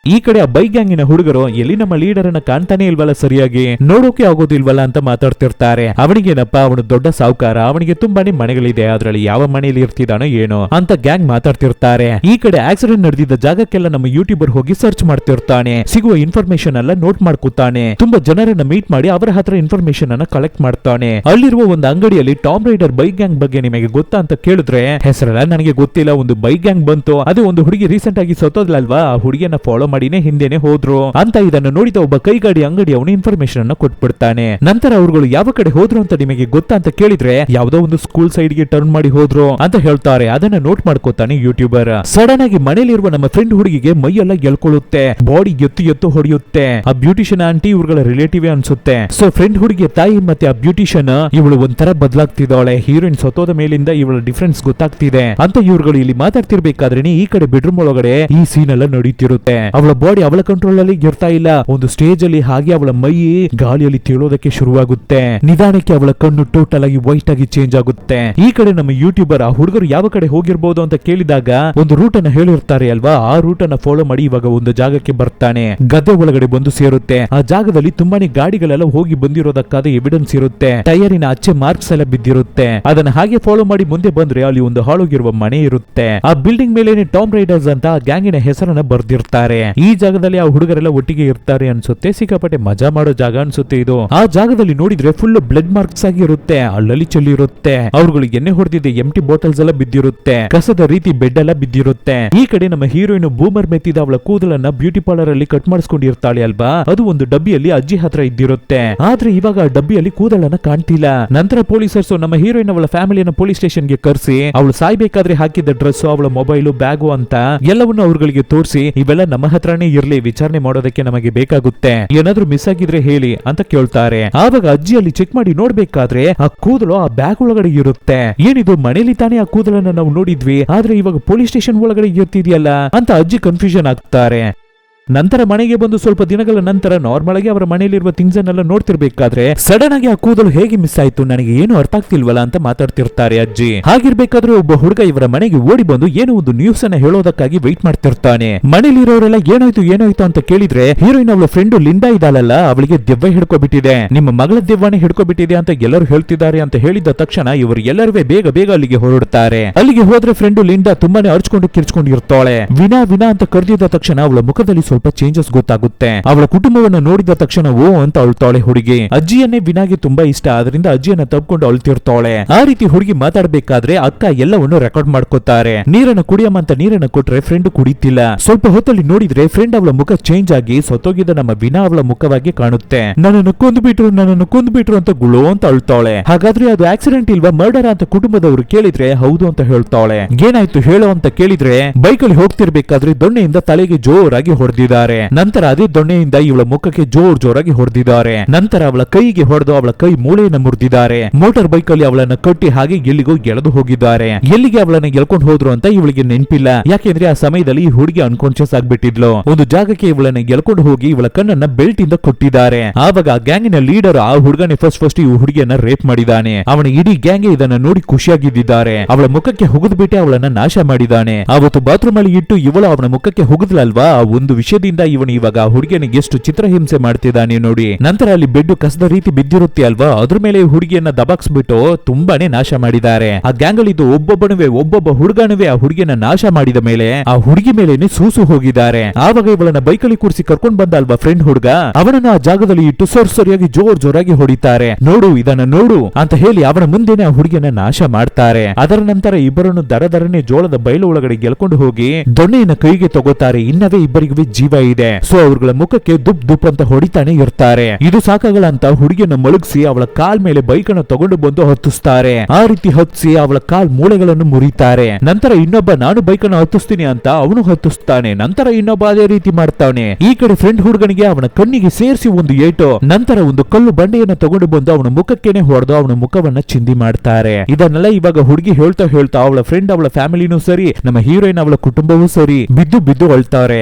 ಈ ಕಡೆ ಆ ಬೈಕ್ ಗ್ಯಾಂಗಿನ ಹುಡುಗರು ಎಲ್ಲಿ ನಮ್ಮ ಲೀಡರ್ ಅನ್ನ ಕಾಣ್ತಾನೆ ಇಲ್ವಲ್ಲ, ಸರಿಯಾಗಿ ನೋಡೋಕೆ ಆಗೋದಿಲ್ವಲ್ಲ ಅಂತ ಮಾತಾಡ್ತಿರ್ತಾರೆ. ಅವನಿಗೇನಪ್ಪ, ಅವನು ದೊಡ್ಡ ಸಾಹುಕಾರ, ಅವನಿಗೆ ತುಂಬಾನೇ ಮನೆಗಳಿದೆ, ಅದ್ರಲ್ಲಿ ಯಾವ ಮನೆಯಲ್ಲಿ ಇರ್ತಿದಾನೋ ಏನೋ ಅಂತ ಗ್ಯಾಂಗ್ ಮಾತಾಡ್ತಿರ್ತಾರೆ. ಈ ಕಡೆ ಆಕ್ಸಿಡೆಂಟ್ ನಡೆದಿದ್ದ ಜಾಗಕ್ಕೆಲ್ಲ ನಮ್ಮ ಯೂಟ್ಯೂಬರ್ ಹೋಗಿ ಸರ್ಚ್ ಮಾಡ್ತಿರ್ತಾನೆ. ಸಿಗುವ ಇನ್ಫಾರ್ಮೇಶನ್ ಎಲ್ಲ ನೋಟ್ ಮಾಡ್ಕೊತಾನೆ. ತುಂಬಾ ಜನರನ್ನ ಮೀಟ್ ಮಾಡಿ ಅವರ ಹತ್ರ ಇನ್ಫಾರ್ಮೇಶನ್ ಅನ್ನ ಕಲೆಕ್ಟ್ ಮಾಡ್ತಾನೆ. ಅಲ್ಲಿರುವ ಒಂದು ಅಂಗಡಿಯಲ್ಲಿ ಟಾಮ್ ರೈಡರ್ ಬೈಕ್ ಗ್ಯಾಂಗ್ ಬಗ್ಗೆ ನಿಮಗೆ ಗೊತ್ತಾ ಅಂತ ಕೇಳಿದ್ರೆ ಹೆಸರೆಲ್ಲ ನನಗೆ ಗೊತ್ತಿಲ್ಲ, ಒಂದು ಬೈಕ್ ಗ್ಯಾಂಗ್ ಬಂತು, ಅದೇ ಒಂದು ಹುಡುಗಿ ರೀಸೆಂಟ್ ಆಗಿ ಸತ್ತೋದ್ಲಲ್ವಾ, ಆ ಹುಡುಗಿಯನ್ನ ಫಾಲೋ ಮಾಡಿನೇ ಹಿಂದೆನೆ ಹೋದ್ರು ಅಂತ ಇದನ್ನು ನೋಡಿದ ಒಬ್ಬ ಕೈಗಾಡಿ ಅಂಗಡಿ ಅವನು ಇನ್ಫಾರ್ಮೇಶನ್ ಅನ್ನ ಕೊಟ್ಬಿಡ್ತಾನೆ. ನಂತರ ಅವರುಗಳು ಯಾವ ಕಡೆ ಹೋದ್ರು ಅಂತ ನಿಮಗೆ ಗೊತ್ತಾ ಅಂತ ಕೇಳಿದ್ರೆ ಯಾವ್ದೋ ಒಂದು ಸ್ಕೂಲ್ ಸೈಡ್ ಗೆ ಟರ್ನ್ ಮಾಡಿ ಹೋದ್ರು ಅಂತ ಹೇಳ್ತಾರೆ. ಅದನ್ನ ನೋಟ್ ಮಾಡ್ಕೋತಾನೆ ಯೂಟ್ಯೂಬರ್. ಸಡನ್ ಆಗಿ ಮನೇಲಿರುವ ನಮ್ಮ ಫ್ರೆಂಡ್ ಹುಡುಗಿಗೆ ಮೈಯೆಲ್ಲ ಎಳ್ಕೊಳ್ಳುತ್ತೆ, ಬಾಡಿ ಎತ್ತು ಹೊಡೆಯುತ್ತೆ. ಆ ಬ್ಯೂಟಿಷಿಯನ್ ಆಂಟಿ ಇವ್ರುಗಳ ರಿಲೇಟಿವ್ ಅನ್ಸುತ್ತೆ. ಸೊ ಫ್ರೆಂಡ್ ಹುಡುಗಿಯ ತಾಯಿ ಮತ್ತೆ ಆ ಬ್ಯೂಟಿಷಿಯನ್ ಇವಳು ಒಂಥರ ಬದಲಾಗ್ತಿದ್ದಾಳೆ. ಹೀರೋಯಿನ್ ಸತ್ತೋದ ಮೇಲಿಂದ ಇವಳ ಡಿಫರೆನ್ಸ್ ಗೊತ್ತಾಗ್ತಿದೆ ಅಂತ ಇವ್ರುಗಳು ಇಲ್ಲಿ ಮಾತಾಡ್ತಿರ್ಬೇಕಾದ್ರೆ ಈ ಕಡೆ ಬೆಡ್ರೂಮ್ ಒಳಗಡೆ ಈ ಸೀನ್ ಎಲ್ಲ ನಡೀತಿರುತ್ತೆ. ಅವಳ ಬಾಡಿ ಅವಳ ಕಂಟ್ರೋಲ್ ಅಲ್ಲಿ ಇರ್ತಾ ಇಲ್ಲ. ಒಂದು ಸ್ಟೇಜ್ ಅಲ್ಲಿ ಹಾಗೆ ಅವಳ ಮೈ ಗಾಳಿಯಲ್ಲಿ ತೇಲೋದಕ್ಕೆ ಶುರುವಾಗುತ್ತೆ. ನಿಧಾನಕ್ಕೆ ಅವಳ ಕಣ್ಣು ಟೋಟಲ್ ಆಗಿ ವೈಟ್ ಆಗಿ ಚೇಂಜ್ ಆಗುತ್ತೆ. ಈ ಕಡೆ ನಮ್ಮ ಯೂಟ್ಯೂಬರ್ ಆ ಹುಡುಗರು ಯಾವ ಕಡೆ ಹೋಗಿರ್ಬೋದು ಅಂತ ಕೇಳಿದಾಗ ಒಂದು ರೂಟ್ ಅನ್ನ ಹೇಳಿರ್ತಾರೆ ಅಲ್ವಾ, ಆ ರೂಟ್ ಅನ್ನ ಫಾಲೋ ಮಾಡಿ ಇವಾಗ ಒಂದು ಜಾಗಕ್ಕೆ ಬರ್ತಾನೆ. ಗದ್ದೆ ಒಳಗಡೆ ಬಂದು ಸೇರುತ್ತೆ. ಆ ಜಾಗದಲ್ಲಿ ತುಂಬಾನೇ ಗಾಡಿಗಳೆಲ್ಲ ಹೋಗಿ ಬಂದಿರೋದಕ್ಕಾದ ಎವಿಡೆನ್ಸ್ ಇರುತ್ತೆ. ಟೈರಿನ ಅಚ್ಚೆ ಮಾರ್ಕ್ಸ್ ಎಲ್ಲ ಬಿದ್ದಿರುತ್ತೆ. ಅದನ್ನ ಹಾಗೆ ಫಾಲೋ ಮಾಡಿ ಮುಂದೆ ಬಂದ್ರೆ ಅಲ್ಲಿ ಒಂದು ಹಾಳೋಗಿರುವ ಮನೆ ಇರುತ್ತೆ. ಆ ಬಿಲ್ಡಿಂಗ್ ಮೇಲೇನೆ ಟಾಮ್ ರೈಡರ್ಸ್ ಅಂತ ಆ ಗ್ಯಾಂಗಿನ ಹೆಸರನ್ನ ಬರ್ದಿರ್ತಾರೆ. ಈ ಜಾಗದಲ್ಲಿ ಆ ಹುಡುಗರೆಲ್ಲ ಒಟ್ಟಿಗೆ ಇರ್ತಾರೆ ಅನ್ಸುತ್ತೆ, ಸಿಕ್ಕಾಪಟ್ಟೆ ಮಜಾ ಮಾಡೋ ಜಾಗ ಅನ್ಸುತ್ತೆ ಇದು. ಆ ಜಾಗದಲ್ಲಿ ನೋಡಿದ್ರೆ ಫುಲ್ ಬ್ಲಡ್ ಮಾರ್ಕ್ಸ್ ಆಗಿರುತ್ತೆ, ಅಲ್ಲಲ್ಲಿ ಚೆಲ್ಲಿರುತ್ತೆ, ಅವ್ರುಗಳಿಗೆ ಎಣ್ಣೆ ಹೊಡೆದಿದೆ, ಎಂಟಿ ಬಾಟಲ್ಸ್ ಎಲ್ಲ ಬಿದ್ದಿರುತ್ತೆ, ಕಸದ ರೀತಿ ಬೆಡ್ ಎಲ್ಲ ಬಿದ್ದಿರುತ್ತೆ. ಈ ಕಡೆ ನಮ್ಮ ಹೀರೋಯಿನ್ ಬೂಮರ್ ಮೆತ್ತಿದ ಅವಳ ಕೂದಲನ್ನ ಬ್ಯೂಟಿ ಪಾರ್ಲರ್ ಅಲ್ಲಿ ಕಟ್ ಮಾಡಿಸ್ಕೊಂಡಿರ್ತಾಳೆ ಅಲ್ವಾ, ಅದು ಒಂದು ಡಬ್ಬಿಯಲ್ಲಿ ಅಜ್ಜಿ ಹತ್ರ ಇದ್ದಿರುತ್ತೆ. ಆದ್ರೆ ಇವಾಗ ಆ ಡಬ್ಬಿಯಲ್ಲಿ ಕೂದಲನ್ನ ಕಾಣ್ತಿಲ್ಲ. ನಂತರ ಪೊಲೀಸರ್ಸ್ ನಮ್ಮ ಹೀರೋಯಿನ್ ಅವಳ ಫ್ಯಾಮಿಲಿಯನ್ನ ಪೊಲೀಸ್ ಸ್ಟೇಷನ್ ಗೆ ಕರೆಸಿ ಅವಳು ಸಾಯ್ಬೇಕಾದ್ರೆ ಹಾಕಿದ್ದ ಡ್ರೆಸ್, ಅವಳ ಮೊಬೈಲು, ಬ್ಯಾಗು ಅಂತ ಎಲ್ಲವನ್ನು ಅವ್ರುಗಳಿಗೆ ತೋರಿಸಿ ಇವೆಲ್ಲ ನಮ್ಮ ಹತ್ರನೇ ಇರ್ಲಿ, ವಿಚಾರಣೆ ಮಾಡೋದಕ್ಕೆ ನಮಗೆ ಬೇಕಾಗುತ್ತೆ, ಏನಾದ್ರೂ ಮಿಸ್ ಆಗಿದ್ರೆ ಹೇಳಿ ಅಂತ ಕೇಳ್ತಾರೆ. ಆವಾಗ ಅಜ್ಜಿ ಅಲ್ಲಿ ಚೆಕ್ ಮಾಡಿ ನೋಡ್ಬೇಕಾದ್ರೆ ಆ ಕೂದಲು ಆ ಬ್ಯಾಗ್ ಒಳಗಡೆ ಇರುತ್ತೆ. ಏನಿದು ಮನೇಲಿ ತಾನೇ ಆ ಕೂದಲನ್ನ ನಾವು ನೋಡಿದ್ವಿ, ಆದ್ರೆ ಇವಾಗ ಪೊಲೀಸ್ ಸ್ಟೇಷನ್ ಒಳಗಡೆ ಇರ್ತಿದ್ಯಲ್ಲ ಅಂತ ಅಜ್ಜಿ ಕನ್ಫ್ಯೂಷನ್ ಆಗ್ತಾರೆ. ನಂತರ ಮನೆಗೆ ಬಂದು ಸ್ವಲ್ಪ ದಿನಗಳ ನಂತರ ನಾರ್ಮಲ್ ಆಗಿ ಅವರ ಮನೆಯಲ್ಲಿರುವ ಥಿಂಗ್ಸ್ ಅನ್ನೆಲ್ಲ ನೋಡ್ತಿರ್ಬೇಕಾದ್ರೆ ಸಡನ್ ಆಗಿ ಆ ಕೂದಲು ಹೇಗೆ ಮಿಸ್ ಆಯ್ತು, ನನಗೆ ಏನು ಅರ್ಥ ಆಗ್ತಿಲ್ವಲ್ಲ ಅಂತ ಮಾತಾಡ್ತಿರ್ತಾರೆ ಅಜ್ಜಿ. ಹಾಗಿರ್ಬೇಕಾದ್ರೆ ಒಬ್ಬ ಹುಡುಗ ಇವರ ಮನೆಗೆ ಓಡಿ ಬಂದು ಏನೋ ಒಂದು ನ್ಯೂಸ್ ಅನ್ನ ಹೇಳೋದಕ್ಕಾಗಿ ವೆಯ್ಟ್ ಮಾಡ್ತಿರ್ತಾನೆ. ಮನೇಲಿರೋರೆಲ್ಲ ಏನಾಯ್ತು ಅಂತ ಕೇಳಿದ್ರೆ ಹೀರೋಯಿನ್ ಅವಳ ಫ್ರೆಂಡ್ ಲಿಂಡಾ ಇದ್ದಾಳಲ್ಲ, ಅವಳಿಗೆ ದೆವ್ವ ಹಿಡ್ಕೊಬಿಟ್ಟಿದೆ, ನಿಮ್ಮ ಮಗಳ ದೆವ್ವನೇ ಹಿಡ್ಕೊಬಿಟ್ಟಿದೆ ಅಂತ ಎಲ್ಲರೂ ಹೇಳ್ತಿದ್ದಾರೆ ಅಂತ ಹೇಳಿದ ತಕ್ಷಣ ಇವರು ಎಲ್ಲರೂ ಬೇಗ ಅಲ್ಲಿಗೆ ಹೊರಡ್ತಾರೆ. ಅಲ್ಲಿಗೆ ಹೋದ್ರೆ ಫ್ರೆಂಡ್ ಲಿಂಡಾ ತುಂಬಾನೇ ಅರ್ಚ್ಕೊಂಡು ಕಿರ್ಚ್ಕೊಂಡಿರ್ತಾಳೆ. ವಿನಾ ಅಂತ ಕರೆದಿದ್ದ ತಕ್ಷಣ ಅವಳ ಮುಖದಲ್ಲಿ ಸ್ವಲ್ಪ ಚೇಂಜಸ್ ಗೊತ್ತಾಗುತ್ತೆ. ಅವಳ ಕುಟುಂಬವನ್ನು ನೋಡಿದ ತಕ್ಷಣ ಓ ಅಂತ ಅಳ್ತಾಳೆ ಹುಡುಗಿ. ಅಜ್ಜಿಯನ್ನೇ ವಿನಾಗೆ ತುಂಬಾ ಇಷ್ಟ, ಅದರಿಂದ ಅಜ್ಜಿಯನ್ನ ತಪ್ಕೊಂಡು ಅಳ್ತಿರ್ತಾಳೆ. ಆ ರೀತಿ ಹುಡುಗಿ ಮಾತಾಡ್ಬೇಕಾದ್ರೆ ಅಕ್ಕ ಎಲ್ಲವನ್ನು ರೆಕಾರ್ಡ್ ಮಾಡ್ಕೋತಾರೆ. ನೀರನ್ನ ಕುಡಿಯಮ್ಮ ಅಂತ ನೀರನ್ನ ಕೊಟ್ರೆ ಫ್ರೆಂಡ್ ಕುಡಿತಿಲ್ಲ. ಸ್ವಲ್ಪ ಹೊತ್ತಲ್ಲಿ ನೋಡಿದ್ರೆ ಫ್ರೆಂಡ್ ಅವಳ ಮುಖ ಚೇಂಜ್ ಆಗಿ ಸತ್ತೋಗಿದ್ದ ನಮ್ಮ ವಿನಾ ಅವಳ ಮುಖವಾಗಿ ಕಾಣುತ್ತೆ. ನನ್ನನ್ನು ಕೊಂದ್ಬಿಟ್ರು ಅಂತ ಗುಳೋ ಅಂತ ಅಳ್ತಾಳೆ. ಹಾಗಾದ್ರೆ ಅದು ಆಕ್ಸಿಡೆಂಟ್ ಇಲ್ವಾ, ಮರ್ಡರ್ ಅಂತ ಕುಟುಂಬದವರು ಕೇಳಿದ್ರೆ ಹೌದು ಅಂತ ಹೇಳ್ತಾಳೆ. ಏನಾಯ್ತು ಹೇಳೋ ಅಂತ ಕೇಳಿದ್ರೆ ಬೈಕಲ್ಲಿ ಹೋಗ್ತಿರ್ಬೇಕಾದ್ರೆ ದೊಣ್ಣೆಯಿಂದ ತಲೆಗೆ ಜೋರಾಗಿ ಹೊಡೆದಿದ್ದಾರೆ. ನಂತರ ಅದೇ ದೊಣ್ಣೆಯಿಂದ ಇವಳ ಮುಖಕ್ಕೆ ಜೋರಾಗಿ ಹೊಡೆದಿದ್ದಾರೆ. ನಂತರ ಅವಳ ಕೈಗೆ ಹೊಡೆದು ಅವಳ ಕೈ ಮೂಳೆಯನ್ನು ಮುರಿದಿದ್ದಾರೆ. ಮೋಟಾರ್ ಬೈಕ್ ಅಲ್ಲಿ ಅವಳನ್ನ ಕಟ್ಟಿ ಹಾಗೆ ಎಲ್ಲಿಗೋ ಎಳೆದು ಹೋಗಿದ್ದಾರೆ. ಎಲ್ಲಿಗೆ ಅವಳನ್ನ ಎಳ್ಕೊಂಡು ಹೋದ್ರು ಅಂತ ಇವಳಿಗೆ ನೆನಪಿಲ್ಲ, ಯಾಕೆಂದ್ರೆ ಆ ಸಮಯದಲ್ಲಿ ಈ ಹುಡುಗಿ ಅನ್ಕಾನ್ಶಿಯಸ್ ಆಗ್ಬಿಟ್ಟಿದ್ಲು. ಒಂದು ಜಾಗಕ್ಕೆ ಇವಳನ್ನ ಎಳ್ಕೊಂಡು ಹೋಗಿ ಇವಳ ಕಣ್ಣನ್ನ ಬೆಲ್ಟ್ ಇಂದ ಕೊಟ್ಟಿದ್ದಾರೆ. ಆವಾಗ ಆ ಗ್ಯಾಂಗಿನ ಲೀಡರ್ ಆ ಹುಡುಗನೇ ಫಸ್ಟ್ ಈ ಹುಡುಗಿಯನ್ನ ರೇಪ್ ಮಾಡಿದಾನೆ. ಅವನ ಇಡೀ ಗ್ಯಾಂಗ್ ಇದನ್ನ ನೋಡಿ ಖುಷಿಯಾಗಿದ್ದಾರೆ. ಅವಳ ಮುಖಕ್ಕೆ ಹುಗಿದ್ಬಿಟ್ಟೆ ಅವಳನ್ನ ನಾಶ ಮಾಡಿದಾನೆ. ಅವತ್ತು ಬಾತ್ರೂಮ್ ಅಲ್ಲಿ ಇಟ್ಟು ಇವಳು ಅವನ ಮುಖಕ್ಕೆ ಹುಗಿದ್ಲಲ್ವಾ, ಆ ಒಂದು ವಿಷಯದಿಂದ ಇವನು ಇವಾಗ ಹುಡುಗಿಯನಿಗೆ ಎಷ್ಟು ಚಿತ್ರಹಿಂಸೆ ಮಾಡ್ತಿದ್ದಾನೆ ನೋಡಿ. ನಂತರ ಅಲ್ಲಿ ಬೆಡ್ ಕಸದ ರೀತಿ ಬಿದ್ದಿರುತ್ತೆ ಅಲ್ವಾ, ಅದ್ರ ಮೇಲೆ ಹುಡುಗಿಯನ್ನ ದಬಾಕ್ಸ್ಬಿಟ್ಟು ತುಂಬಾನೇ ನಾಶ ಮಾಡಿದ್ದಾರೆ. ಆ ಗ್ಯಾಂಗ್ ಅಲ್ಲಿ ಒಬ್ಬೊಬ್ಬ ಹುಡುಗನುವೆ ಆ ಹುಡುಗಿಯನ್ನ ನಾಶ ಮಾಡಿದ ಮೇಲೆ ಆ ಹುಡುಗಿ ಮೇಲೇನೆ ಸೂಸು ಹೋಗಿದ್ದಾರೆ. ಆವಾಗ ಇವಳನ್ನ ಬೈಕಲ್ಲಿ ಕೂರಿಸಿ ಕರ್ಕೊಂಡ್ ಬಂದ ಅಲ್ವಾ ಫ್ರೆಂಡ್ ಹುಡುಗ, ಅವನನ್ನ ಆ ಜಾಗದಲ್ಲಿ ಇಟ್ಟು ಸರಿಯಾಗಿ ಜೋರಾಗಿ ಹೊಡಿತಾರೆ. ಇದನ್ನ ನೋಡು ಅಂತ ಹೇಳಿ ಅವನ ಮುಂದೆನೆ ಆ ಹುಡುಗಿಯನ್ನ ನಾಶ ಮಾಡ್ತಾರೆ. ಅದರ ನಂತರ ಇಬ್ಬರನ್ನು ದರದರನೆ ಜೋಳದ ಬಯಲು ಒಳಗಡೆ ಗೆಲ್ಕೊಂಡು ಹೋಗಿ ದೊಣ್ಣೆಯನ್ನ ಕೈಗೆ ತಗೋತಾರೆ. ಇನ್ನವೇ ಇಬ್ಬರಿಗೂ ಜೀವ ಇದೆ. ಸೊ ಅವ್ರಗಳ ಮುಖಕ್ಕೆ ದುಪ್ ಅಂತ ಹೊಡಿತಾನೆ ಇರ್ತಾರೆ. ಇದು ಸಾಕಾಗಲ್ಲ ಅಂತ ಹುಡುಗಿಯನ್ನ ಮಲಗಿಸಿ ಅವಳ ಕಾಲ್ ಮೇಲೆ ಬೈಕನ್ನ ತಗೊಂಡು ಬಂದು ಹತ್ತಿಸ್ತಾರೆ. ಆ ರೀತಿ ಹತ್ತಿಸಿ ಅವಳ ಕಾಲ್ ಮೂಳೆಗಳನ್ನು ಮುರಿತಾರೆ. ನಂತರ ಇನ್ನೊಬ್ಬ ನಾನು ಬೈಕನ್ನ ಹತ್ತಿಸ್ತೀನಿ ಅಂತ ಅವನು ಹತ್ತಿಸ್ತಾನೆ. ನಂತರ ಇನ್ನೊಬ್ಬ ಅದೇ ರೀತಿ ಮಾಡ್ತಾನೆ. ಈ ಕಡೆ ಫ್ರೆಂಡ್ ಹುಡುಗನಿಗೆ ಅವನ ಕಣ್ಣಿಗೆ ಸೇರಿಸಿ ಒಂದು ಏಟು, ನಂತರ ಒಂದು ಕಲ್ಲು ಬಂಡೆಯನ್ನ ತಗೊಂಡು ಬಂದು ಅವನ ಮುಖಕ್ಕೇನೆ ಹೊಡೆದು ಅವನ ಮುಖವನ್ನ ಚಿಂದಿ ಮಾಡ್ತಾರೆ. ಇದನ್ನೆಲ್ಲ ಇವಾಗ ಹುಡುಗಿ ಹೇಳ್ತಾ ಅವಳ ಫ್ರೆಂಡ್ ಅವಳ ಫ್ಯಾಮಿಲಿನೂ ಸರಿ, ನಮ್ಮ ಹೀರೋಯಿನ್ ಅವಳ ಕುಟುಂಬವೂ ಸರಿ ಬಿದ್ದು ಅಳ್ತಾರೆ.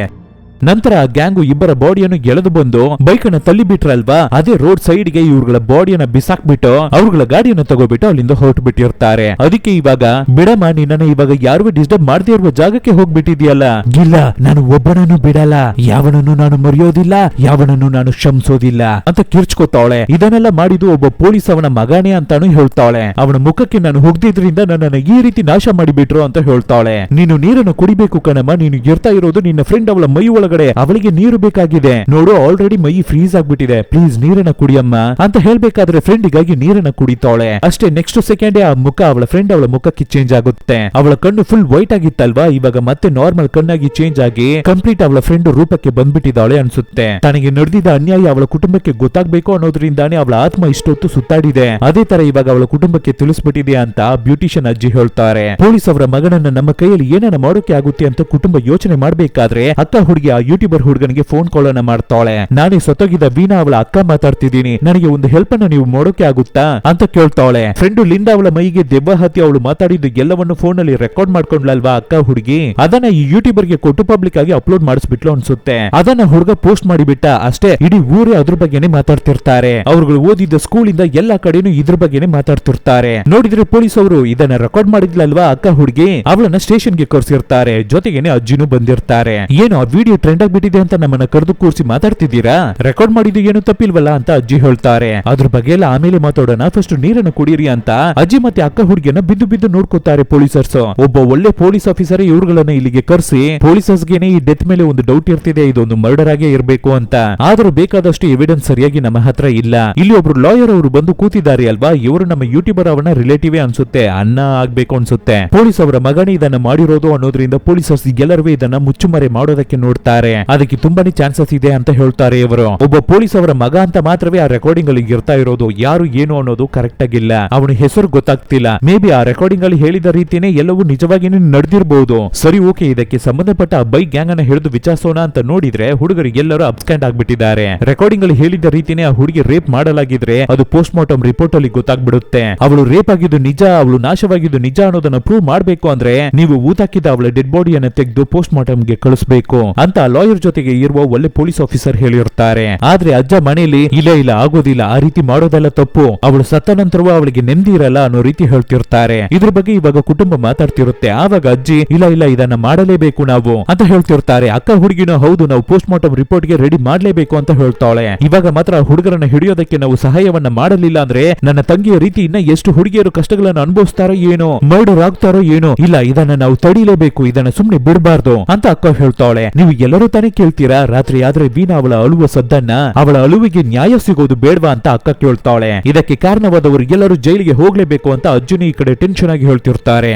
ನಂತರ ಗ್ಯಾಂಗು ಇಬ್ಬರ ಬಾಡಿಯನ್ನು ಎಳೆದು ಬಂದು ಬೈಕನ್ನ ತಳ್ಳಿ ಬಿಟ್ರಲ್ವಾ, ಅದೇ ರೋಡ್ ಸೈಡ್ ಗೆ ಇವ್ರಗಳ ಬಾಡಿಯನ್ನ ಬಿಸಾಕ್ಬಿಟ್ಟು ಅವ್ರಗಳ ಗಾಡಿಯನ್ನು ತಗೋಬಿಟ್ಟು ಅಲ್ಲಿಂದ ಹೊರಟು ಬಿಟ್ಟಿರ್ತಾರೆ. ಅದಕ್ಕೆ ಇವಾಗ ಬಿಡಮ್ಮ, ನಿನ್ನ ಇವಾಗ ಯಾರು ಡಿಸ್ಟರ್ಬ್ ಮಾಡದೇ ಇರುವ ಜಾಗಕ್ಕೆ ಹೋಗ್ಬಿಟ್ಟಿದ್ಯಲ್ಲ. ಇಲ್ಲ, ನಾನು ಒಬ್ಬನನ್ನು ಬಿಡಲ್ಲ, ಯಾವನನ್ನು ನಾನು ಮರೆಯೋದಿಲ್ಲ, ಯಾವನನ್ನು ನಾನು ಕ್ಷಮಿಸೋದಿಲ್ಲ ಅಂತ ಕಿರ್ಚ್ಕೋತಾಳೆ. ಇದನ್ನೆಲ್ಲ ಮಾಡಿದ್ದು ಒಬ್ಬ ಪೊಲೀಸ್ ಅವನ ಮಗನೇ ಅಂತಾನು ಹೇಳ್ತಾಳೆ. ಅವನ ಮುಖಕ್ಕೆ ನಾನು ಹೋಗ್ದಿದ್ರಿಂದ ನನ್ನನ್ನು ಈ ರೀತಿ ನಾಶ ಮಾಡಿಬಿಟ್ರು ಅಂತ ಹೇಳ್ತಾಳೆ. ನೀನು ನೀರನ್ನು ಕುಡಿಬೇಕು ಕಣಮ್ಮ, ನೀನು ಇರ್ತಾ ಇರೋದು ನಿನ್ನ ಫ್ರೆಂಡ್ ಅವಳ ಮೈ ಒಳಗಡೆ, ಅವಳಿಗೆ ನೀರು ಬೇಕಾಗಿದೆ ನೋಡು, ಆಲ್ರೆಡಿ ಮೈ ಫ್ರೀಸ್ ಆಗ್ಬಿಟ್ಟಿದೆ, ಪ್ಲೀಸ್ ನೀರನ್ನ ಕುಡಿಯಮ್ಮ ಅಂತ ಹೇಳ್ಬೇಕಾದ್ರೆ ಫ್ರೆಂಡಿಗಾಗಿ ನೀರನ್ನ ಕುಡಿತಾಳೆ. ಅಷ್ಟೇ ನೆಕ್ಸ್ಟ್ ಸೆಕೆಂಡ್ ಆ ಮುಖ ಅವಳ ಫ್ರೆಂಡ್ ಅವಳ ಮುಖಕ್ಕೆ ಚೇಂಜ್ ಆಗುತ್ತೆ. ಅವಳ ಕಣ್ಣು ಫುಲ್ ವೈಟ್ ಆಗಿತ್ತಲ್ವಾ, ಇವಾಗ ಮತ್ತೆ ನಾರ್ಮಲ್ ಕಣ್ಣಾಗಿ ಚೇಂಜ್ ಆಗಿ ಕಂಪ್ಲೀಟ್ ಅವಳ ಫ್ರೆಂಡ್ ರೂಪಕ್ಕೆ ಬಂದ್ಬಿಟ್ಟಿದ್ದಾಳೆ ಅನ್ಸುತ್ತೆ. ತನಗೆ ನಡೆದಿದ್ದ ಅನ್ಯಾಯ ಅವಳ ಕುಟುಂಬಕ್ಕೆ ಗೊತ್ತಾಗ್ಬೇಕು ಅನ್ನೋದ್ರಿಂದಾನೇ ಅವಳ ಆತ್ಮ ಇಷ್ಟೊತ್ತು ಸುತ್ತಾಡಿದೆ. ಅದೇ ತರ ಇವಾಗ ಅವಳ ಕುಟುಂಬಕ್ಕೆ ತಿಳಿಸ್ಬಿಟ್ಟಿದೆ ಅಂತ ಬ್ಯೂಟಿಷಿಯನ್ ಅಜ್ಜಿ ಹೇಳ್ತಾರೆ. ಪೊಲೀಸ್ ಅವರ ಮಗನನ್ನ ನಮ್ಮ ಕೈಯಲ್ಲಿ ಏನನ್ನ ಮಾಡೋಕೆ ಆಗುತ್ತೆ ಅಂತ ಕುಟುಂಬ ಯೋಚನೆ ಮಾಡ್ಬೇಕಾದ್ರೆ ಅಕ್ಕ ಹುಡುಗಿ ಯೂಟ್ಯೂಬರ್ ಹುಡುಗನಿಗೆ ಫೋನ್ ಕಾಲ್ ಅನ್ನ ಮಾಡ್ತಾಳೆ. ನಾನೇ ಸತ್ತೋಗಿದ್ದ ವೀಣಾ ಅವಳ ಅಕ್ಕ ಮಾತಾಡ್ತಿದ್ದೀನಿ, ನನಗೆ ಒಂದು ಹೆಲ್ಪ್ ಅನ್ನ ನೀವು ಮಾಡೋಕೆ ಆಗುತ್ತಾ ಅಂತ ಕೇಳ್ತಾಳೆ. ಫ್ರೆಂಡ್ ಲಿಂಡಾ ಅವಳ ಮೈಗೆ ದೆವ್ವ ಹತ್ತಿ ಅವಳು ಮಾತಾಡಿದ್ದು ಎಲ್ಲವನ್ನು ಫೋನ್ ಅಲ್ಲಿ ರೆಕಾರ್ಡ್ ಮಾಡ್ಕೊಂಡ್ಲಲ್ವಾ ಅಕ್ಕ ಹುಡುಗಿ, ಅದನ್ನ ಈ ಯೂಟ್ಯೂಬರ್ ಗೆ ಕೊಟ್ಟು ಪಬ್ಲಿಕ್ ಆಗಿ ಅಪ್ಲೋಡ್ ಮಾಡಿಸ್ಬಿಟ್ಲು ಅನ್ಸುತ್ತೆ. ಅದನ್ನ ಹುಡುಗ ಪೋಸ್ಟ್ ಮಾಡಿಬಿಟ್ಟ. ಅಷ್ಟೇ ಇಡೀ ಊರೇ ಅದ್ರ ಬಗ್ಗೆನೆ ಮಾತಾಡ್ತಿರ್ತಾರೆ. ಅವ್ರುಗಳು ಓದಿದ್ದ ಸ್ಕೂಲ್ ಇಂದ ಎಲ್ಲಾ ಕಡೆನೂ ಇದ್ರ ಬಗ್ಗೆನೆ ಮಾತಾಡ್ತಿರ್ತಾರೆ. ನೋಡಿದ್ರೆ ಪೊಲೀಸ್ ಅವರು ಇದನ್ನ ರೆಕಾರ್ಡ್ ಮಾಡಿದ್ಲಲ್ವಾ ಅಕ್ಕ ಹುಡುಗಿ, ಅವಳನ್ನ ಸ್ಟೇಷನ್ ಗೆ ಕರ್ಸಿರ್ತಾರೆ. ಜೊತೆಗೇನೆ ಅಜ್ಜಿನೂ ಬಂದಿರ್ತಾರೆ. ಏನೋ ಆ ವಿಡಿಯೋ ಟ್ರೆಂಡ್ ಆಗ್ಬಿಟ್ಟಿದೆ ಅಂತ ನಮ್ಮನ್ನ ಕರೆದು ಕೂರಿಸಿ ಮಾತಾಡ್ತಿದ್ದೀರಾ, ರೆಕಾರ್ಡ್ ಮಾಡಿದ್ದು ಏನು ತಪ್ಪಿಲ್ವಲ್ಲ ಅಂತ ಅಜ್ಜಿ ಹೇಳ್ತಾರೆ. ಅದ್ರ ಬಗ್ಗೆ ಎಲ್ಲ ಆಮೇಲೆ ಮಾತಾಡೋಣ, ಫಸ್ಟ್ ನೀರನ್ನು ಕುಡೀರಿ ಅಂತ ಅಜ್ಜಿ ಮತ್ತೆ ಅಕ್ಕ ಹುಡುಗಿಯನ್ನ ಬಿದ್ದು ಬಿದ್ದು ನೋಡ್ಕೋತಾರೆ ಪೊಲೀಸರ್ಸ್. ಒಬ್ಬ ಒಳ್ಳೆ ಪೊಲೀಸ್ ಆಫೀಸರ್ ಇವ್ರುಗಳನ್ನ ಇಲ್ಲಿಗೆ ಕರೆಸಿ ಪೊಲೀಸರ್ಸ್ಗೆನೆ ಈ ಡೆತ್ ಮೇಲೆ ಒಂದು ಡೌಟ್ ಇರ್ತಿದೆ, ಇದೊಂದು ಮರ್ಡರ್ ಆಗೇ ಇರಬೇಕು ಅಂತ. ಆದ್ರೂ ಬೇಕಾದಷ್ಟು ಎವಿಡೆನ್ಸ್ ಸರಿಯಾಗಿ ನಮ್ಮ ಹತ್ರ ಇಲ್ಲ. ಇಲ್ಲಿ ಒಬ್ರು ಲಾಯರ್ ಅವರು ಬಂದು ಕೂತಿದ್ದಾರೆ ಅಲ್ವಾ, ಇವರು ನಮ್ಮ ಯೂಟ್ಯೂಬರ್ ಅವನ ರಿಲೇಟಿವ್ ಅನ್ಸುತ್ತೆ, ಅಣ್ಣ ಆಗ್ಬೇಕು ಅನ್ಸುತ್ತೆ. ಪೊಲೀಸ್ ಅವರ ಮಗನೇ ಇದನ್ನ ಮಾಡಿರೋದು ಅನ್ನೋದ್ರಿಂದ ಪೊಲೀಸರ್ಸ್ ಎಲ್ಲರೂ ಇದನ್ನ ಮುಚ್ಚುಮರೆ ಮಾಡೋದಕ್ಕೆ ನೋಡ್ತಾರೆ. ಅದಕ್ಕೆ ತುಂಬಾನೇ ಚಾನ್ಸಸ್ ಇದೆ ಅಂತ ಹೇಳ್ತಾರೆ ಇವರು. ಒಬ್ಬ ಪೊಲೀಸ್ ಅವರ ಮಗ ಅಂತ ಮಾತ್ರವೇ ಆ ರೆಕಾರ್ಡಿಂಗ್ ಅಲ್ಲಿ ಇರ್ತಾ ಇರೋದು, ಯಾರು ಏನು ಅನ್ನೋದು ಕರೆಕ್ಟ್ ಆಗಿಲ್ಲ, ಅವನ ಹೆಸರು ಗೊತ್ತಾಗ್ತಿಲ್ಲ. ಮೇ ಬಿ ಆ ರೆಕಾರ್ಡಿಂಗ್ ಅಲ್ಲಿ ಹೇಳಿದ ರೀತಿನೇ ಎಲ್ಲವೂ ನಿಜವಾಗಿಯೇ ನಡೆದಿರಬಹುದು. ಸರಿ, ಓಕೆ, ಇದಕ್ಕೆ ಸಂಬಂಧಪಟ್ಟ ಆ ಬೈಕ್ ಗ್ಯಾಂಗ್ ಅನ್ನ ಹಿಡಿದು ವಿಚಾರಿಸೋಣ ಅಂತ ನೋಡಿದ್ರೆ ಹುಡುಗರು ಎಲ್ಲರೂ ಅಬ್ಸ್ಕ್ಯಾಂಡ್ ಆಗ್ಬಿಟ್ಟಿದ್ದಾರೆ. ರೆಕಾರ್ಡಿಂಗ್ ಅಲ್ಲಿ ಹೇಳಿದ ರೀತಿನೇ ಆ ಹುಡುಗಿ ರೇಪ್ ಮಾಡಲಾಗಿದ್ರೆ ಅದು ಪೋಸ್ಟ್ ಮಾರ್ಟಮ್ ರಿಪೋರ್ಟ್ ಅಲ್ಲಿ ಗೊತ್ತಾಗ್ಬಿಡುತ್ತೆ. ಅವಳು ರೇಪ್ ಆಗಿದ್ದು ನಿಜ, ಅವಳು ನಾಶವಾಗಿದ್ದು ನಿಜ ಅನ್ನೋದನ್ನ ಪ್ರೂವ್ ಮಾಡ್ಬೇಕು ಅಂದ್ರೆ ನೀವು ಊತಾಕಿದ ಅವಳ ಡೆಡ್ ಬಾಡಿಯನ್ನ ತೆಗೆದು ಪೋಸ್ಟ್ ಮಾರ್ಟಮ್ ಗೆ ಕಳಿಸಬೇಕು ಅಂತ ಲಾಯರ್ ಜೊತೆಗೆ ಇರುವ ಒಳ್ಳೆ ಪೊಲೀಸ್ ಆಫೀಸರ್ ಹೇಳಿರ್ತಾರೆ. ಆದ್ರೆ ಅಜ್ಜ ಮನೆಯಲ್ಲಿ ಇಲ್ಲ ಆಗೋದಿಲ್ಲ, ಆ ರೀತಿ ಮಾಡೋದೆಲ್ಲ ತಪ್ಪು, ಅವಳು ಸತ್ತ ನಂತರವೂ ಅವಳಿಗೆ ನೆಮ್ಮದಿ ಇರಲ್ಲ ಅನ್ನೋ ರೀತಿ ಹೇಳ್ತಿರ್ತಾರೆ. ಇದ್ರ ಬಗ್ಗೆ ಇವಾಗ ಕುಟುಂಬ ಮಾತಾಡ್ತಿರುತ್ತೆ. ಆವಾಗ ಅಜ್ಜಿ ಇಲ್ಲ ಇದನ್ನ ಮಾಡಲೇಬೇಕು ನಾವು ಅಂತ ಹೇಳ್ತಿರ್ತಾರೆ. ಅಕ್ಕ ಹುಡುಗಿನೂ ಹೌದು, ನಾವು ಪೋಸ್ಟ್ ಮಾರ್ಟಮ್ ರಿಪೋರ್ಟ್ ಗೆ ರೆಡಿ ಮಾಡ್ಲೇಬೇಕು ಅಂತ ಹೇಳ್ತಾಳೆ. ಇವಾಗ ಮಾತ್ರ ಹುಡುಗರನ್ನ ಹಿಡಿಯೋದಕ್ಕೆ ನಾವು ಸಹಾಯವನ್ನ ಮಾಡಲಿಲ್ಲ ಅಂದ್ರೆ ನನ್ನ ತಂಗಿಯ ರೀತಿ ಇನ್ನ ಎಷ್ಟು ಹುಡುಗಿಯರು ಕಷ್ಟಗಳನ್ನು ಅನುಭವಿಸ್ತಾರೋ ಏನೋ, ಮರ್ಡರ್ ಆಗ್ತಾರೋ ಏನೋ, ಇಲ್ಲ ಇದನ್ನ ನಾವು ತಡಿಲೇಬೇಕು, ಇದನ್ನ ಸುಮ್ನೆ ಬಿಡಬಾರ್ದು ಅಂತ ಅಕ್ಕ ಹೇಳ್ತಾಳೆ. ನೀವು ಎಲ್ಲರೂ ತಾನೇ ಕೇಳ್ತೀರಾ, ರಾತ್ರಿ ಆದ್ರೆ ವೀಣಾ ಅವಳ ಅಳುವ ಸದ್ದನ್ನ, ಅವಳ ಅಳುವಿಗೆ ನ್ಯಾಯ ಸಿಗೋದು ಬೇಡವಾ ಅಂತ ಅಕ್ಕ ಕೇಳ್ತಾಳೆ. ಇದಕ್ಕೆ ಕಾರಣವಾದವರು ಎಲ್ಲರೂ ಜೈಲಿಗೆ ಹೋಗ್ಲೇಬೇಕು ಅಂತ ಅರ್ಜುನ್ ಈ ಕಡೆ ಟೆನ್ಷನ್ ಆಗಿ ಹೇಳ್ತಿರ್ತಾರೆ.